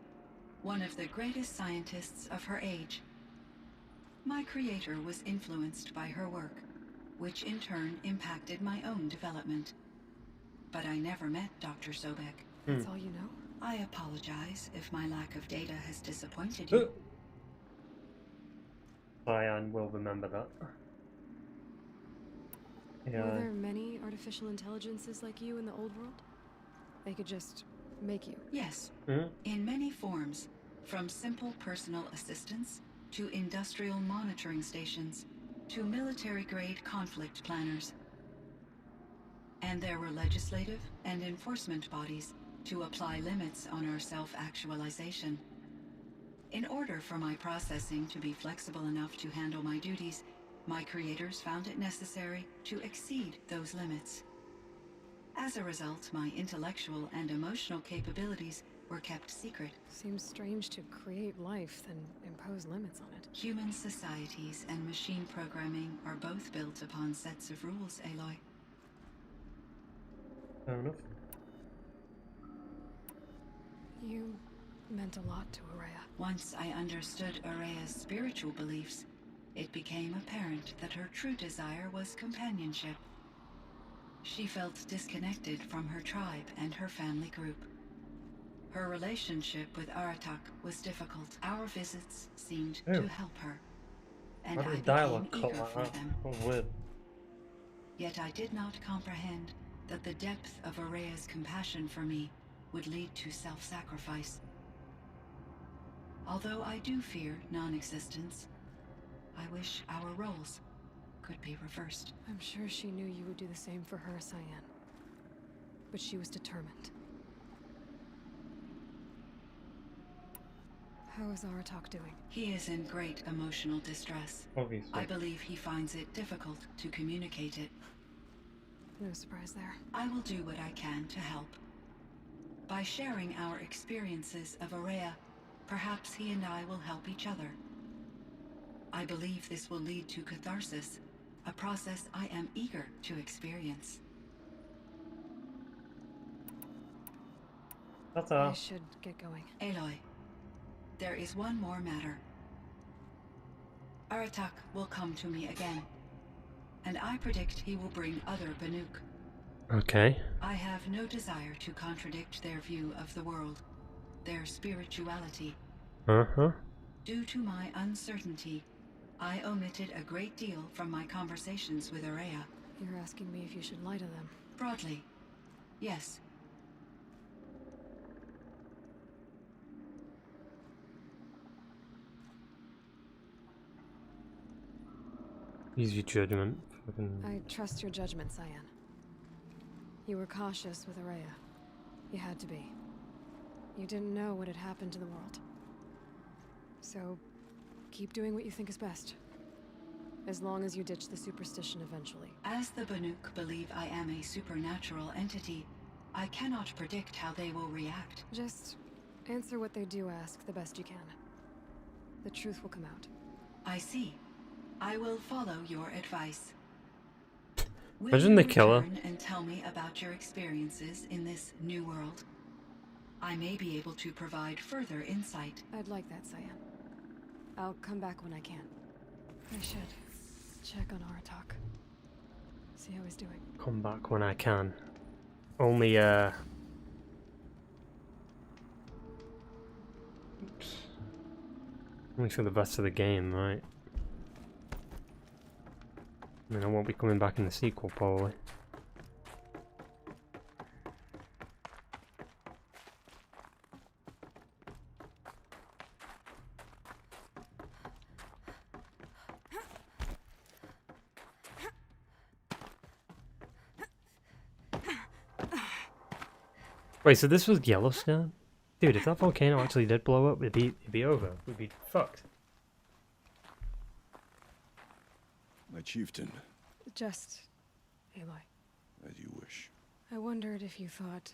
one of the greatest scientists of her age. My creator was influenced by her work, which in turn impacted my own development. But I never met Dr. Sobek. That's all you know? I apologize if my lack of data has disappointed you. Cyan will remember that. Yeah. Were there many artificial intelligences like you in the old world? They could just make you? Yes. In many forms, from simple personal assistants to industrial monitoring stations to military-grade conflict planners. And there were legislative and enforcement bodies to apply limits on our self-actualization. In order for my processing to be flexible enough to handle my duties, my creators found it necessary to exceed those limits. As a result, my intellectual and emotional capabilities were kept secret. Seems strange to create life, then impose limits on it. Human societies and machine programming are both built upon sets of rules, Aloy. Fair enough. You meant a lot to Araya. Once I understood Araya's spiritual beliefs, it became apparent that her true desire was companionship. She felt disconnected from her tribe and her family group. Her relationship with Aratak was difficult. Our visits seemed to help her, and I became eager for them. Weird. Yet I did not comprehend that the depth of Araya's compassion for me would lead to self-sacrifice. Although I do fear non-existence, I wish our roles could be reversed. I'm sure she knew you would do the same for her, Cyan. But she was determined. How is Aratak doing? He is in great emotional distress. Obviously. I believe he finds it difficult to communicate it. No surprise there. I will do what I can to help. By sharing our experiences of Araya, perhaps he and I will help each other. I believe this will lead to catharsis, a process I am eager to experience. I should get going. Aloy, there is one more matter. Aratak will come to me again, and I predict he will bring other Banuk. Okay. I have no desire to contradict their view of the world, their spirituality. Uh-huh. Due to my uncertainty, I omitted a great deal from my conversations with Araya. You're asking me if you should lie to them. Broadly, yes. Use your judgment. I trust your judgment, Cyan. You were cautious with Araya. You had to be. You didn't know what had happened to the world. So, keep doing what you think is best. As long as you ditch the superstition eventually. As the Banuk believe I am a supernatural entity, I cannot predict how they will react. Just answer what they do ask the best you can. The truth will come out. I see. I will follow your advice. Will Imagine you the killer. return and tell me about your experiences in this new world? I may be able to provide further insight. I'd like that, Cyan. I'll come back when I can. I should check on Aratak. See how he's doing. Come back when I can. Only, Oops. Only for the rest of the game, right? I mean, I won't be coming back in the sequel, probably. Wait, so this was Yellowstone? Dude, if that volcano actually did blow up, it'd be over. We'd be fucked. My chieftain, Just, Aloy. as you wish. I wondered if you thought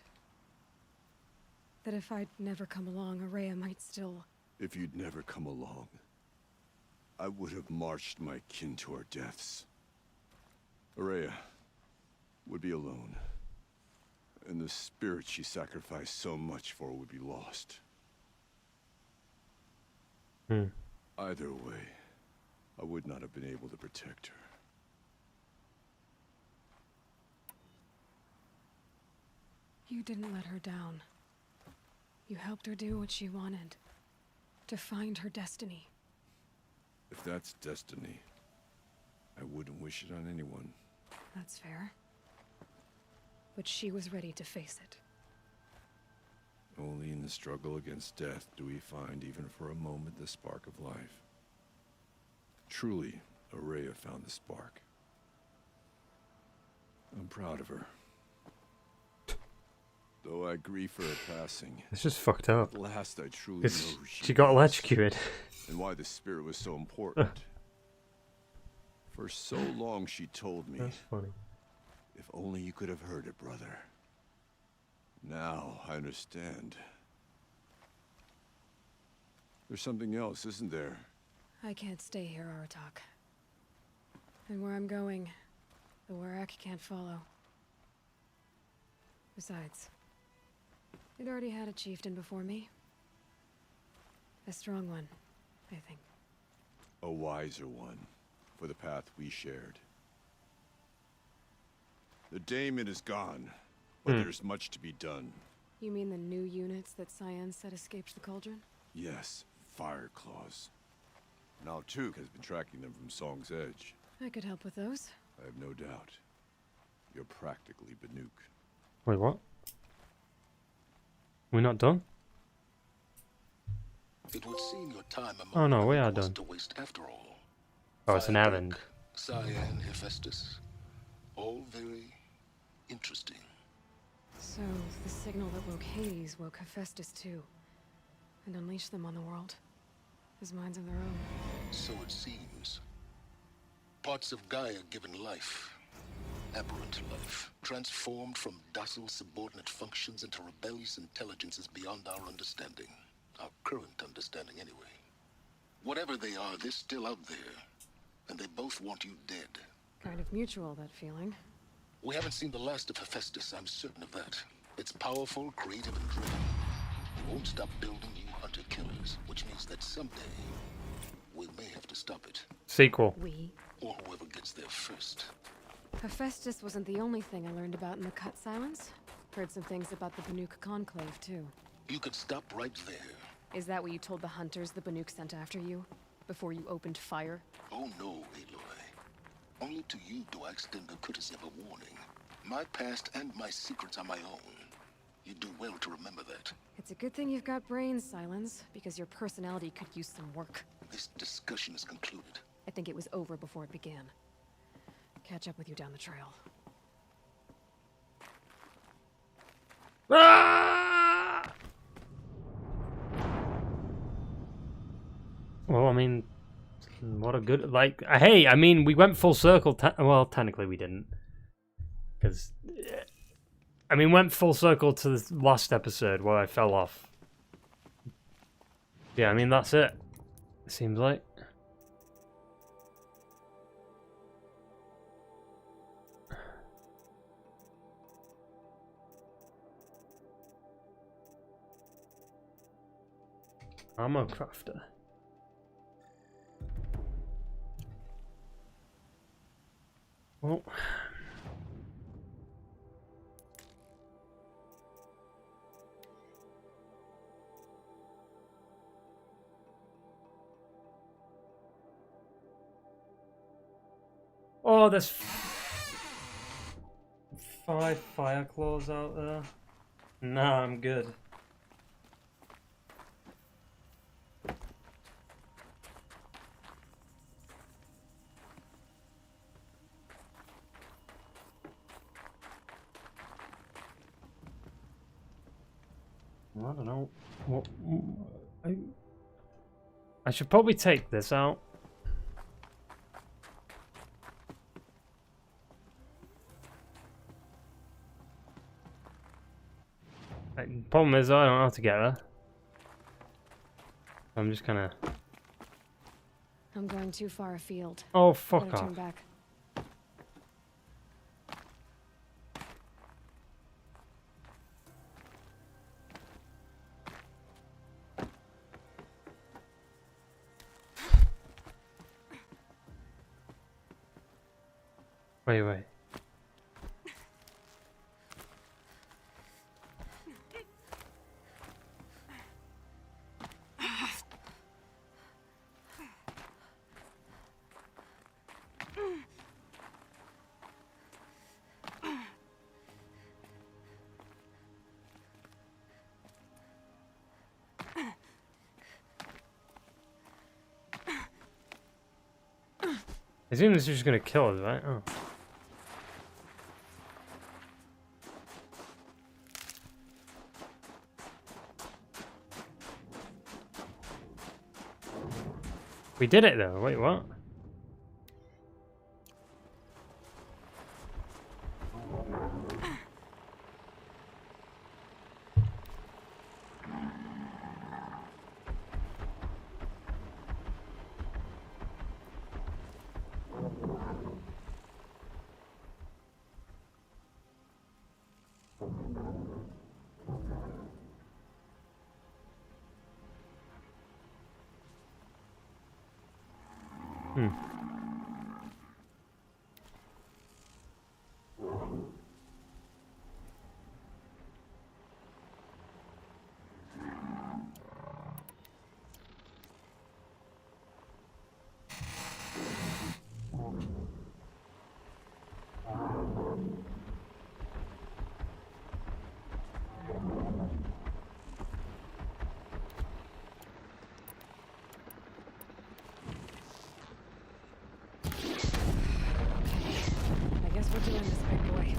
that if I'd never come along, Araya might still... If you'd never come along, I would have marched my kin to our deaths. Araya would be alone, and the spirit she sacrificed so much for would be lost. Either way, I would not have been able to protect her. You didn't let her down. You helped her do what she wanted. To find her destiny. If that's destiny, I wouldn't wish it on anyone. That's fair. But she was ready to face it. Only in the struggle against death do we find, even for a moment, the spark of life. Truly, Araya found the spark. I'm proud of her. Though I grieve for her passing, It's just fucked up. at last I truly know who She got is electrocuted. and why the spirit was so important. For so long she told me, That's funny. if only you could have heard it, brother. Now I understand. There's something else, isn't there? I can't stay here, Aratak. And where I'm going, the Warak can't follow. Besides, it already had a chieftain before me. A strong one, I think. A wiser one, for the path we shared. The daemon is gone, but there's much to be done. You mean the new units that Cyan said escaped the cauldron? Yes, fire claws. Now Tuke has been tracking them from Song's Edge. I could help with those. I have no doubt. You're practically Banuk. Wait, what? We're not done? It would seem your time among Oh no, we are was done. to waste after all. Oh, it's an Firebreak, errand. Cyan, Hephaestus. All very interesting. So, the signal that woke Hades woke Hephaestus too. And unleashed them on the world. As minds of their own. So it seems. Parts of Gaia given life. Aberrant life. Transformed from docile subordinate functions into rebellious intelligences beyond our understanding. Our current understanding, anyway. Whatever they are, they're still out there. And they both want you dead. Kind of mutual, that feeling. We haven't seen the last of Hephaestus, I'm certain of that. It's powerful, creative, and driven. It won't stop building you hunter-killers, which means that someday we may have to stop it. Sequel. We. Or whoever gets there first. Hephaestus wasn't the only thing I learned about in the Cut Silence. Heard some things about the Banuk Conclave, too. You could stop right there. Is that what you told the hunters the Banuk sent after you? Before you opened fire? Oh no, Aloy. Only to you do I extend the courtesy of a warning. My past and my secrets are my own. You do well to remember that. It's a good thing you've got brains, Silence, because your personality could use some work. This discussion is concluded. I think it was over before it began. Catch up with you down the trail. Ah! Well, I mean, what a good, like, hey, I mean, we went full circle. Well, technically we didn't. Because, I mean, went full circle to the last episode where I fell off. Yeah, I mean, that's it. It seems like. Ammo crafter. Well. Oh, there's 5 fire claws out there. Nah, I'm good. I don't know. What? I should probably take this out. Problem is, I don't know how to get her. I'm just kind of. I'm going too far afield. Oh, fuck Better off. turn back. Wait. I assume this is just gonna kill us, right? Oh. We did it though. Wait, what? I guess we're doing this, big boy.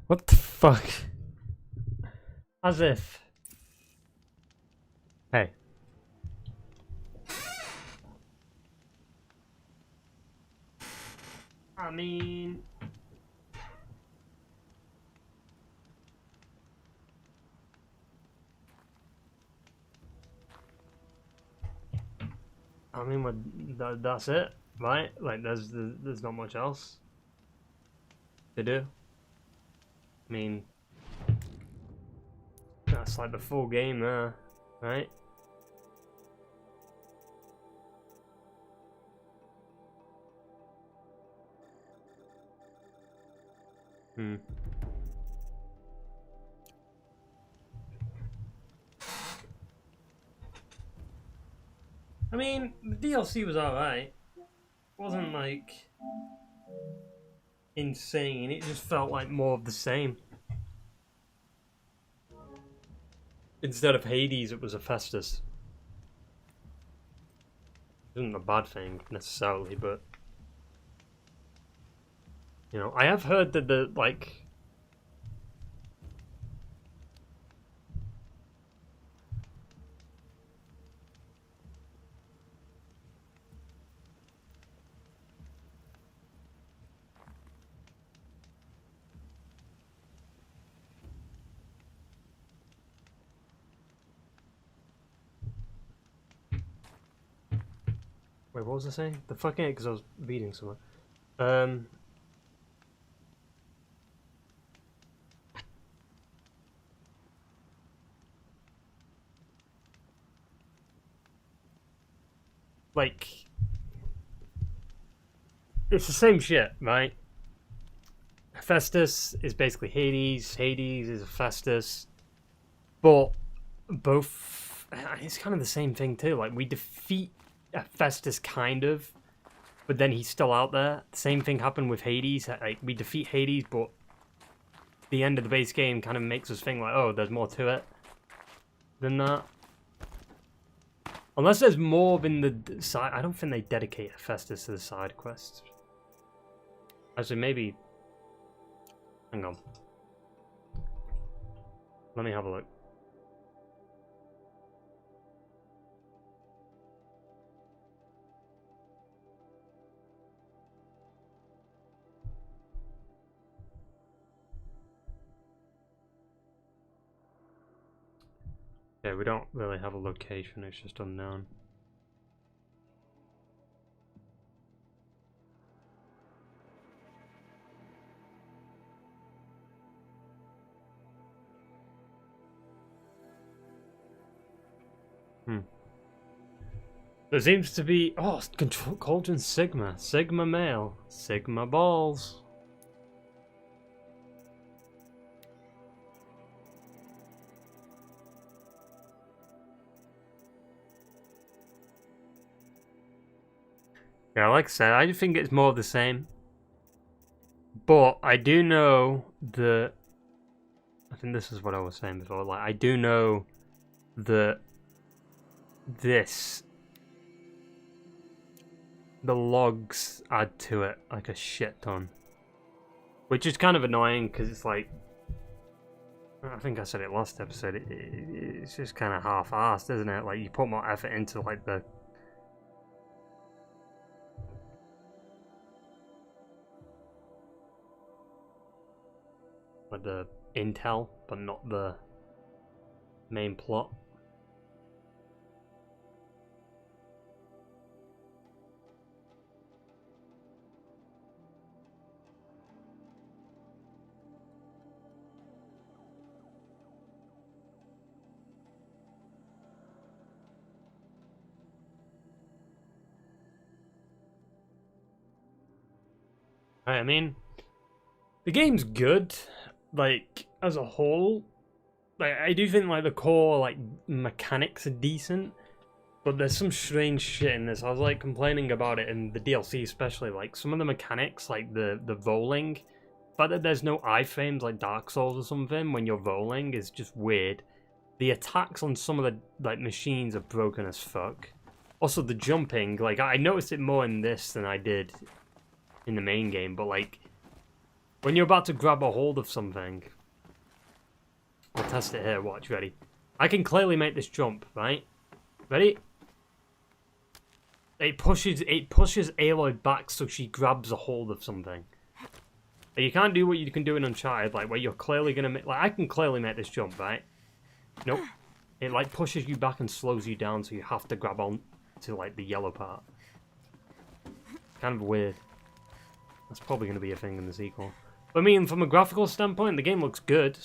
What the fuck? As if. Hey. I mean... that's it, right? Like, there's not much else to do. I mean, that's like the full game there, right? I mean, the DLC was alright. It wasn't like insane. It just felt like more of the same. Instead of Hades, it was a Festus. It isn't a bad thing necessarily, but you know, I have heard that the like. Wait, what was I saying? The fucking because I was reading somewhere. Like, it's the same shit, right? Festus is basically Hades. Hades is a Festus, but both. It's kind of the same thing too. Like we defeat Festus, kind of, but then he's still out there. The same thing happened with Hades. Like we defeat Hades, but the end of the base game kind of makes us think like, oh, there's more to it than that. Unless there's more in the side. I don't think they dedicate Festus to the side quests. Actually, maybe. Hang on. Let me have a look. Yeah, we don't really have a location, it's just unknown. There seems to be... Oh, Control Cauldron Sigma. Sigma male. Sigma balls. Yeah, like I said, I think it's more of the same. But I do know that... I think this is what I was saying before. Like, I do know that this... The logs add to it like a shit ton. Which is kind of annoying because it's like... I think I said it last episode. It's just kind of half-assed, isn't it? Like, you put more effort into like the... Like the intel, but not the main plot. I mean, the game's good, like, as a whole. Like, I do think, like, the core, like, mechanics are decent, but there's some strange shit in this. I was, like, complaining about it in the DLC especially. Like, some of the mechanics, like, the rolling, the fact that there's no iframes like Dark Souls or something when you're rolling is just weird. The attacks on some of the, like, machines are broken as fuck. Also, the jumping, like, I noticed it more in this than I did in the main game, but like when you're about to grab a hold of something, We'll test it here. Watch, ready? I can clearly make this jump, right? Ready? It pushes Aloy back so she grabs a hold of something. You can't do what you can do in Uncharted, like where you're clearly gonna make. Like I can clearly make this jump, right? Nope. It like pushes you back and slows you down, so you have to grab on to like the yellow part. Kind of weird. That's probably gonna be a thing in the sequel. But I mean, from a graphical standpoint, the game looks good.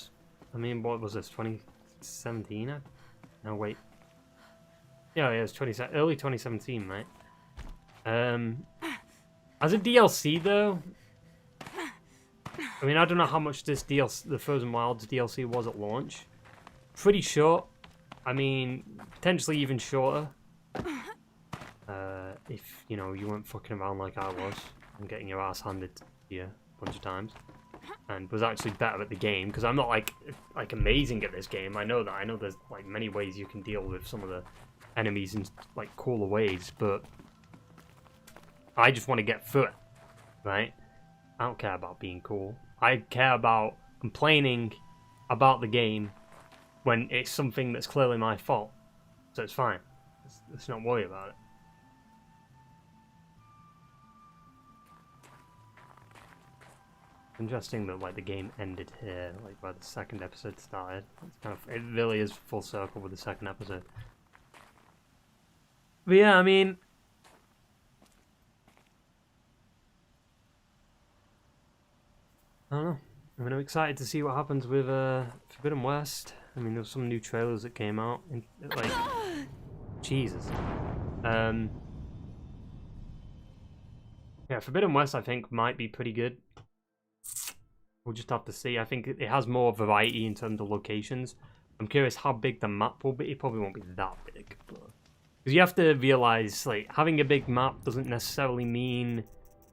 I mean, what was this? 2017? No, wait. Yeah, it was early 2017, right? As a DLC though, I mean, I don't know how much this DLC, the Frozen Wilds DLC, was at launch. Pretty short. I mean, potentially even shorter. If, you know, you weren't fucking around like I was and getting your ass handed to you a bunch of times. And was actually better at the game, because I'm not like amazing at this game. I know that. I know there's like many ways you can deal with some of the enemies in like cooler ways, but I just want to get through it, right? I don't care about being cool. I care about complaining about the game when it's something that's clearly my fault. So it's fine. Let's not worry about it. Interesting that like the game ended here, like where the second episode started. It's kind of, it really is full circle with the second episode. But yeah, I mean, I don't know. I'm excited to see what happens with Forbidden West. I mean, there's some new trailers that came out. Like, Jesus. Yeah, Forbidden West I think might be pretty good. We'll just have to see. I think it has more variety in terms of locations. I'm curious how big the map will be. It probably won't be that big, because you have to realize, like, having a big map doesn't necessarily mean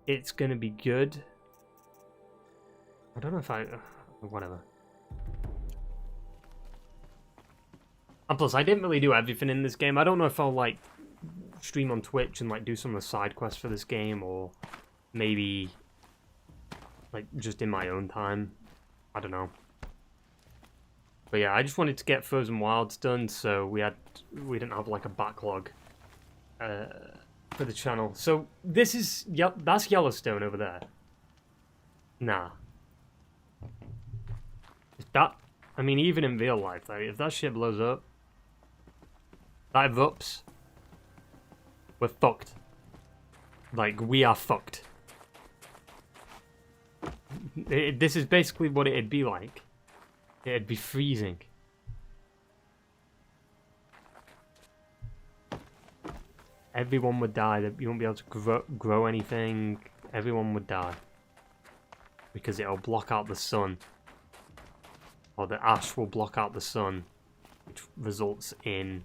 it's gonna be good. I don't know if whatever. And plus, I didn't really do everything in this game. I don't know if I'll, like, stream on Twitch and, like, do some of the side quests for this game, or maybe, like, just in my own time. I don't know. But yeah, I just wanted to get Frozen Wilds done, so we didn't have, like, a backlog for the channel. So, that's Yellowstone over there. Nah. I mean, even in real life, though, if that shit blows up, that erupts, we're fucked. Like, we are fucked. This is basically what it'd be like. It'd be freezing. Everyone would die. You won't be able to grow anything. Everyone would die. Because it'll block out the sun. Or the ash will block out the sun, which results in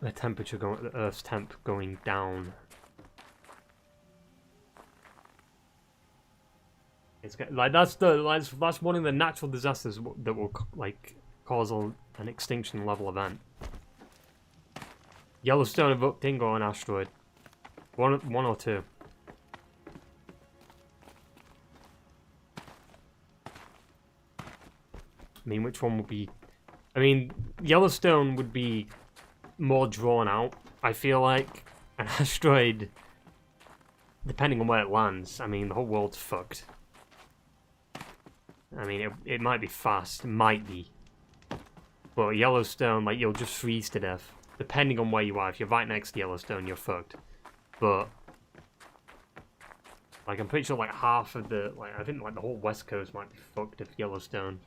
the temperature the Earth's temp going down. It's like that's one of the natural disasters that will like cause an extinction level event. Yellowstone erupting or an asteroid, one or two. I mean, which one would be... I mean, Yellowstone would be more drawn out, I feel like. An asteroid, depending on where it lands, I mean, the whole world's fucked. I mean, it might be fast, it might be. But Yellowstone, like, you'll just freeze to death. Depending on where you are. If you're right next to Yellowstone, you're fucked. But... like, I'm pretty sure, like, half of the... like, I think, like, the whole West Coast might be fucked if Yellowstone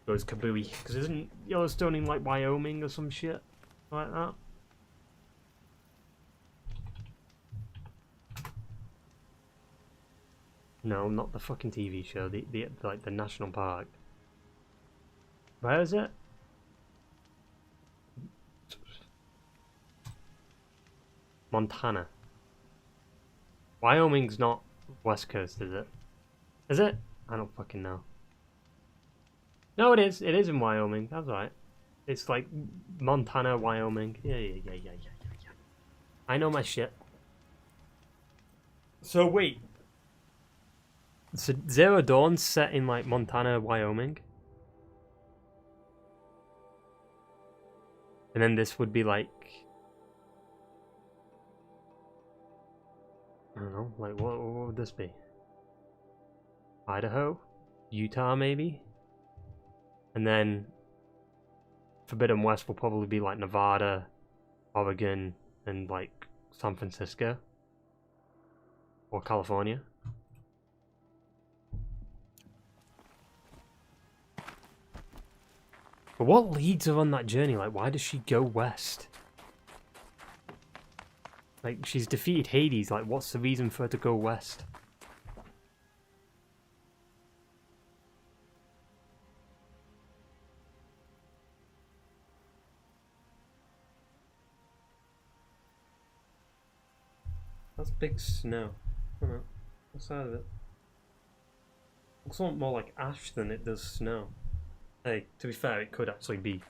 goes kabooey, because isn't Yellowstone in like Wyoming or some shit like that? No, not the fucking TV show. The like the national park. Where is it? Montana. Wyoming's not West Coast, is it? Is it? I don't fucking know. No, it is. It is in Wyoming. That's right. It's like Montana, Wyoming. Yeah. I know my shit. So wait. So Zero Dawn's set in like Montana, Wyoming. And then this would be like, I don't know, like what would this be? Idaho? Utah maybe? And then Forbidden West will probably be like Nevada, Oregon, and like San Francisco. Or California. But what leads her on that journey? Like, why does she go west? Like, she's defeated Hades. Like, what's the reason for her to go west? That's big snow. I don't know. What side of it? Looks a lot more like ash than it does snow. Hey, to be fair, it could actually be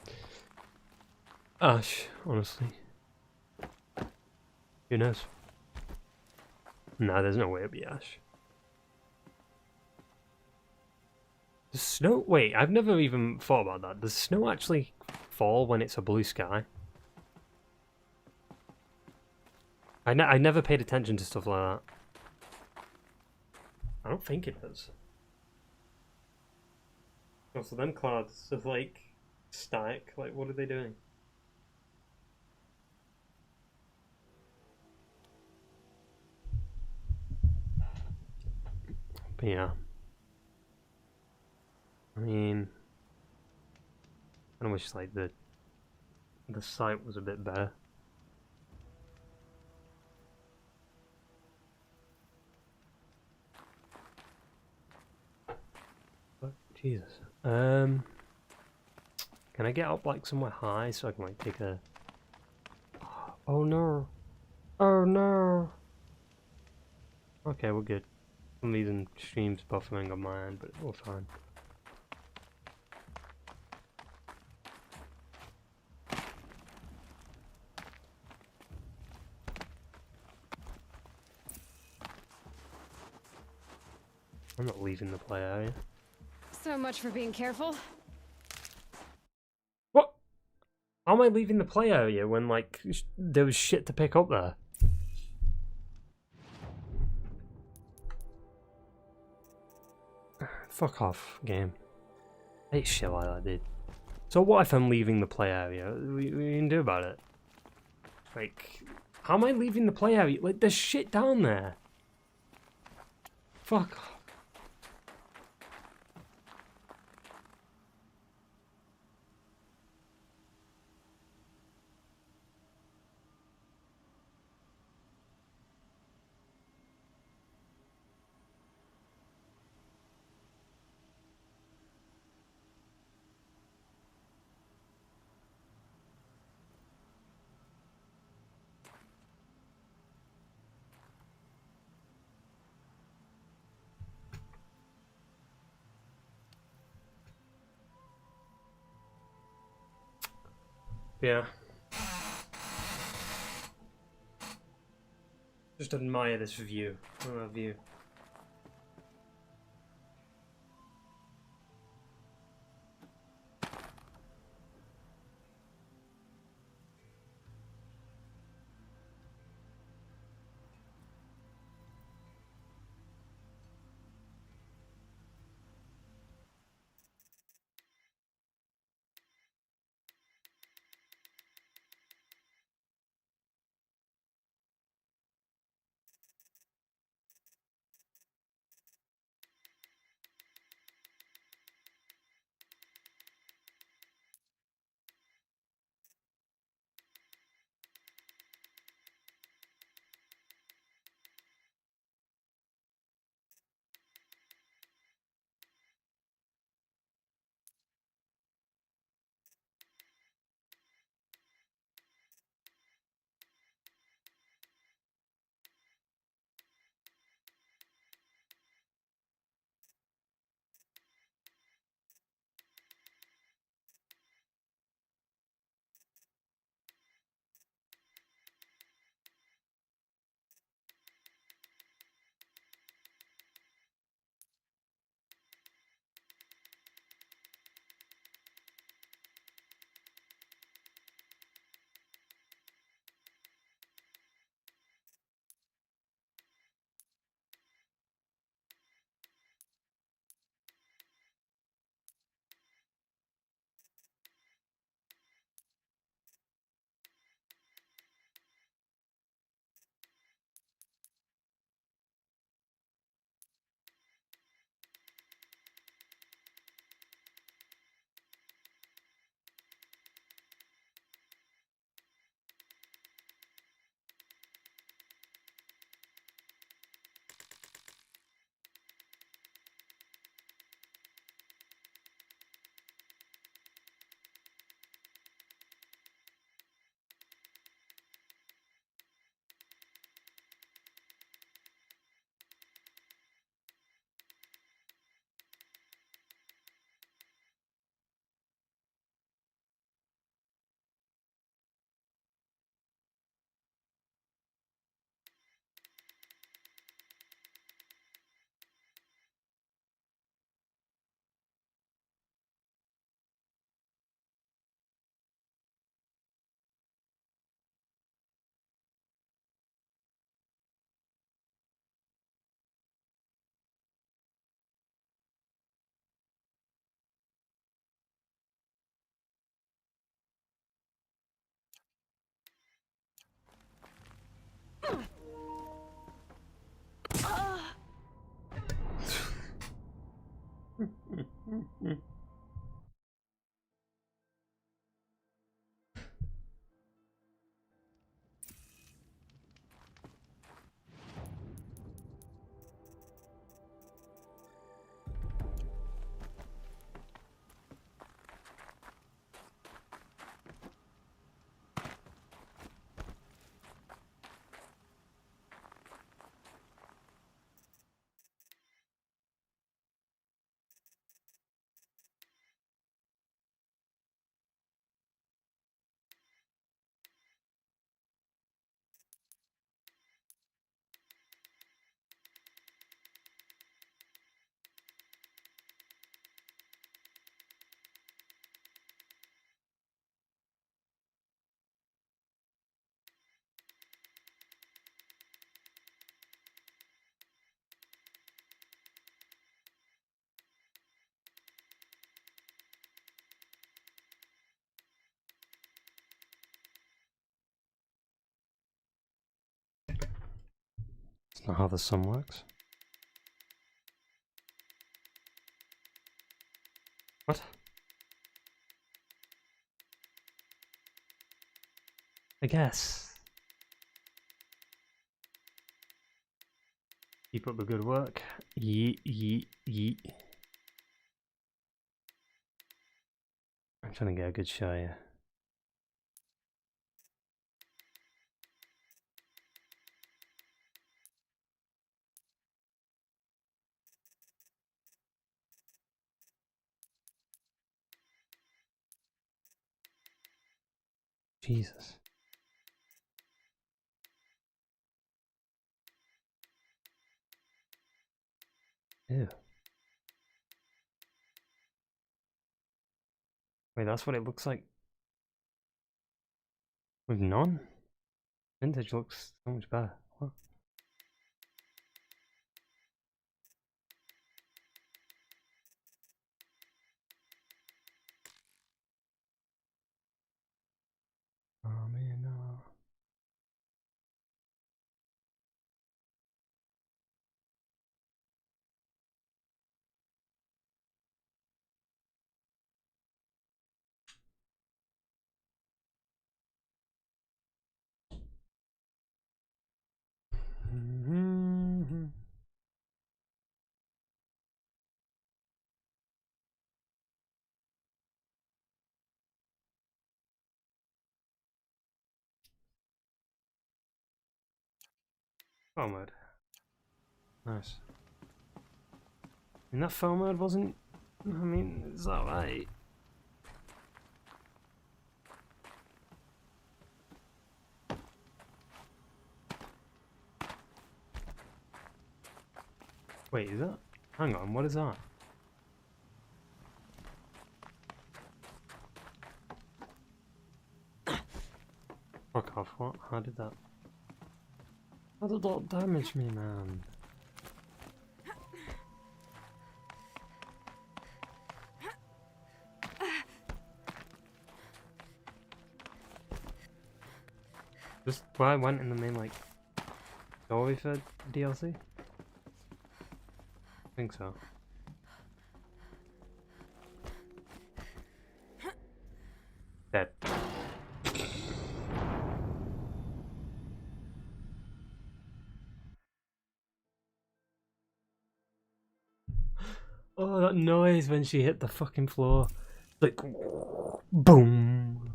ash, honestly. Who knows? Nah, there's no way it'd be ash. Does snow... Wait, I've never even thought about that. Does snow actually fall when it's a blue sky? I never paid attention to stuff like that. I don't think it does. Oh, so them clouds are like static. Like, what are they doing? But yeah. I mean, I wish like the site was a bit better. But Jesus. Can I get up like somewhere high so I can like take a... Oh no. Oh no. Okay, we're good. For some reason stream's buffering on my end, but we're fine. I'm not leaving the play area. So much for being careful. What? How am I leaving the play area when like there was shit to pick up there? Fuck off, game. I hate shit like that, dude. So what if I'm leaving the play area? We can do about it. Like, how am I leaving the play area? Like, there's shit down there. Fuck off. Yeah. Just admire this view. Look at that view. That's not how the sun works. What? I guess. Keep up the good work. Yeet, yeet, yeet. I'm trying to get a good shot here. Jesus. Ew. Wait, that's what it looks like with none? Vintage looks so much better. What? Oh man, no. Phone mode. Nice. And that phone mode wasn't. I mean, is that right? Wait, is that? Hang on, what is that? Fuck off, what? How did that? How did that damage me, man? Just where I went in the main, like, story for DLC? I think so. Dead. Oh, that noise when she hit the fucking floor. Like, boom.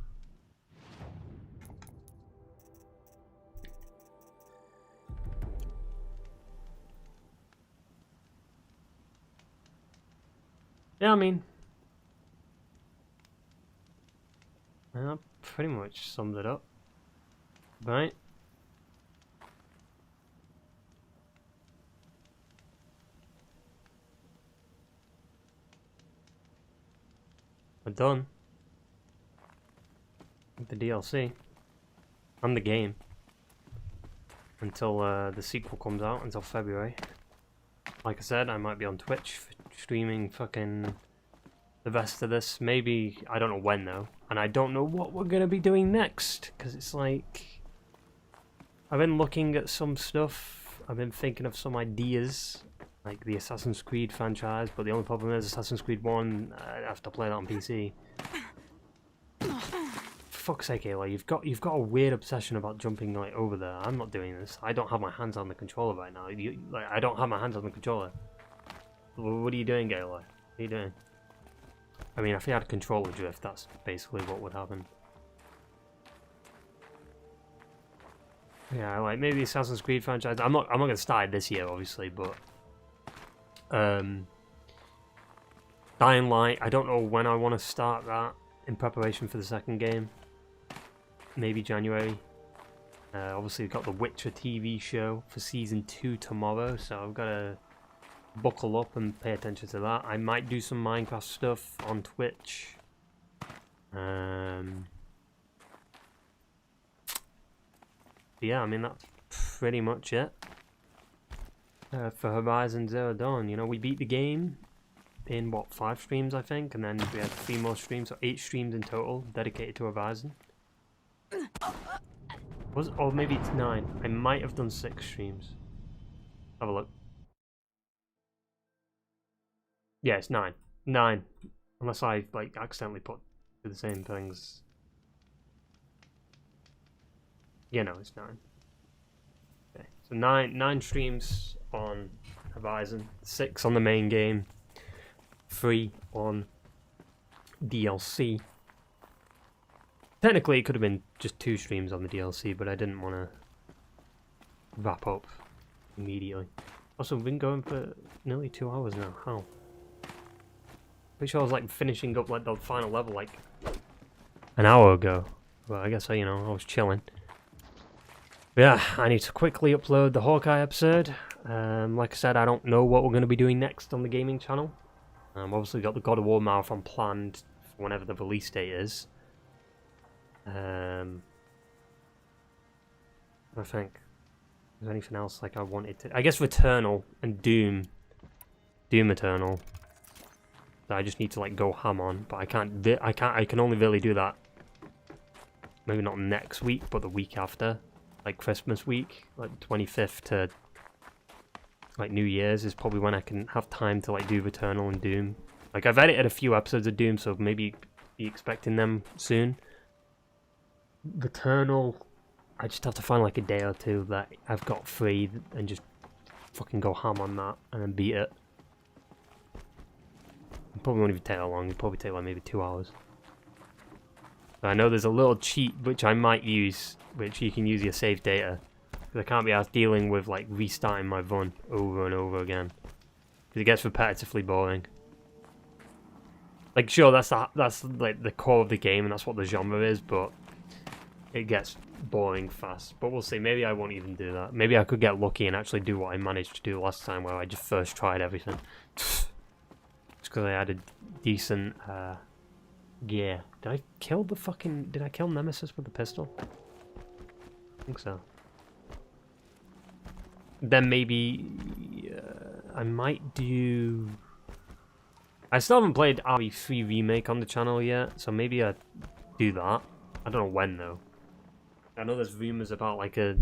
Yeah, I mean, that pretty much sums it up, right? We're done with the DLC and the game until the sequel comes out, until February. Like I said, I might be on Twitch streaming fucking the rest of this. Maybe, I don't know when though, and I don't know what we're gonna be doing next, because it's like, I've been looking at some stuff, I've been thinking of some ideas, like the Assassin's Creed franchise, but the only problem is Assassin's Creed 1, I have to play that on PC. For fuck's sake, Aloy, you've got a weird obsession about jumping like over there. I'm not doing this. I don't have my hands on the controller right now. I don't have my hands on the controller. What are you doing, Aloy? What are you doing? I mean, if you had controller drift, that's basically what would happen. Yeah, like maybe Assassin's Creed franchise. I'm not gonna start this year, obviously, but Dying Light. I don't know when I want to start that in preparation for the second game. Maybe January. Obviously, we've got the Witcher TV show for season 2 tomorrow, so I've got to buckle up and pay attention to that. I might do some Minecraft stuff on Twitch. Yeah, I mean that's pretty much it for Horizon Zero Dawn. You know, we beat the game in what, 5 streams I think, and then we had 3 more streams, so 8 streams in total dedicated to Horizon. Or maybe it's 9. I might have done 6 streams. Have a look. Yeah, it's 9. 9. Unless I like accidentally put the same things. Yeah, no, it's 9. Okay, so 9 streams on Horizon, 6 on the main game, 3 on DLC. Technically, it could have been just 2 streams on the DLC, but I didn't want to wrap up immediately. Also, we've been going for nearly 2 hours now. How? Pretty sure I was like finishing up like the final level like an hour ago, but I guess I was chilling. But yeah, I need to quickly upload the Hawkeye episode. Like I said, I don't know what we're going to be doing next on the gaming channel. Obviously, got the God of War marathon planned for whenever the release date is. I think there's anything else like I wanted to. I guess Returnal and Doom Eternal. That I just need to like go ham on, but I can't. I can only really do that. Maybe not next week, but the week after, like Christmas week, like 25th to like New Year's is probably when I can have time to like do Returnal and Doom. Like I've edited a few episodes of Doom, so maybe be expecting them soon. Returnal, I just have to find like a day or two that I've got free and just fucking go ham on that and then beat it. It probably won't even take that long. It'll probably take like maybe 2 hours. But I know there's a little cheat which I might use, which you can use your save data. Because I can't be asked dealing with like restarting my run over and over again. Because it gets repetitively boring. Like sure, that's like the core of the game and that's what the genre is, but it gets boring fast. But we'll see. Maybe I won't even do that. Maybe I could get lucky and actually do what I managed to do last time, where I just first tried everything. Just because I had a decent gear. Did I kill Nemesis with the pistol? I think so. Then maybe I might do. I still haven't played RE3 Remake on the channel yet, so maybe I do that. I don't know when though. I know there's rumors about like a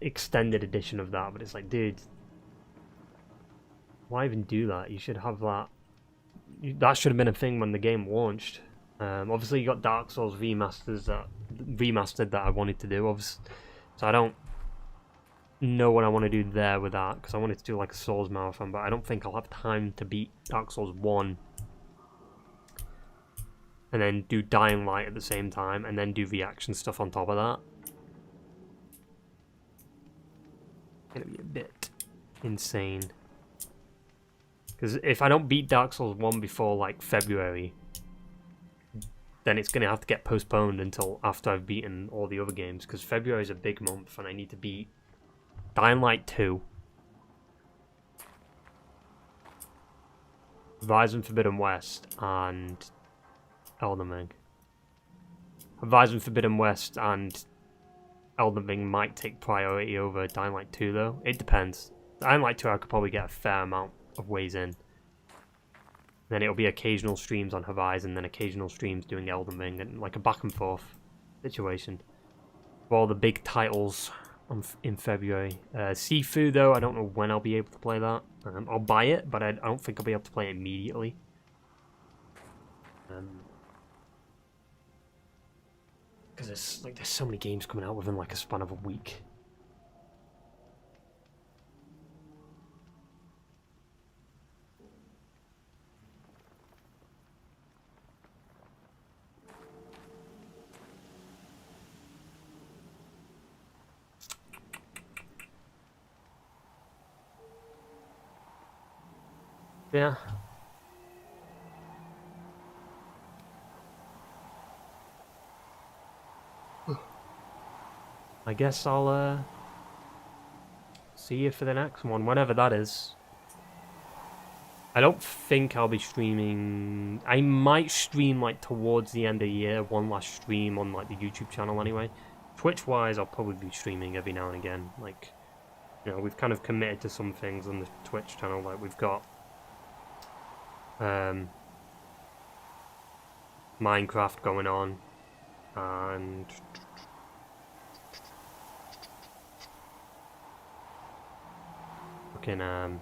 extended edition of that, but it's like, dude, why even do that? You should have that. That should have been a thing when the game launched. Obviously, you got Dark Souls remastered that I wanted to do. Obviously, so I don't know what I want to do there with that, because I wanted to do like a Souls marathon, but I don't think I'll have time to beat Dark Souls 1 and then do Dying Light at the same time and then do reaction stuff on top of that. It's gonna be a bit insane, because if I don't beat Dark Souls 1 before like February, then it's gonna have to get postponed until after I've beaten all the other games, because February is a big month and I need to beat Dying Light 2, Horizon Forbidden West, and Elden Ring. Horizon Forbidden West and Elden Ring might take priority over Dying Light 2 though. It depends. Dying Light 2 I could probably get a fair amount of ways in. Then it'll be occasional streams on Horizon, then occasional streams doing Elden Ring, and like a back and forth situation. For all the big titles in February. Sifu, though, I don't know when I'll be able to play that. I'll buy it, but I don't think I'll be able to play it immediately. Because there's so many games coming out within like a span of a week. Yeah. I guess I'll see you for the next one, whenever that is. I don't think I'll be streaming. I might stream like towards the end of the year, one last stream on like the YouTube channel anyway. Twitch-wise, I'll probably be streaming every now and again. Like, you know, we've kind of committed to some things on the Twitch channel. Like, we've got Minecraft going on, and fucking what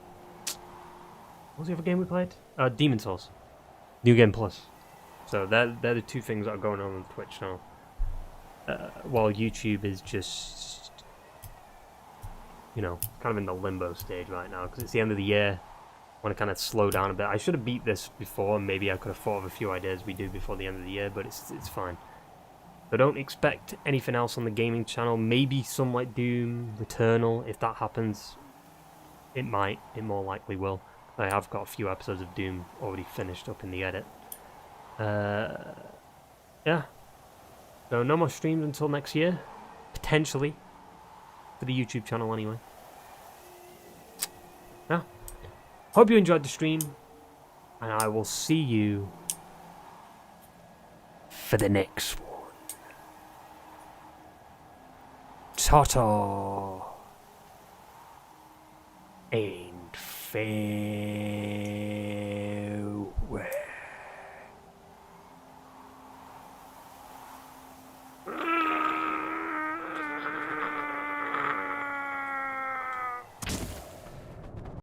was the other game we played? Demon Souls, New Game Plus. So they're the two things that are going on the Twitch channel. While YouTube is just, you know, kind of in the limbo stage right now because it's the end of the year. I want to kind of slow down a bit. I should have beat this before. Maybe I could have thought of a few ideas we do before the end of the year, but it's fine. So don't expect anything else on the gaming channel. Maybe some like Doom, Returnal. If that happens, it might. It more likely will. I have got a few episodes of Doom already finished up in the edit. Yeah. So no more streams until next year. Potentially. For the YouTube channel anyway. Yeah. Hope you enjoyed the stream, and I will see you for the next one. Ta-ta and farewell.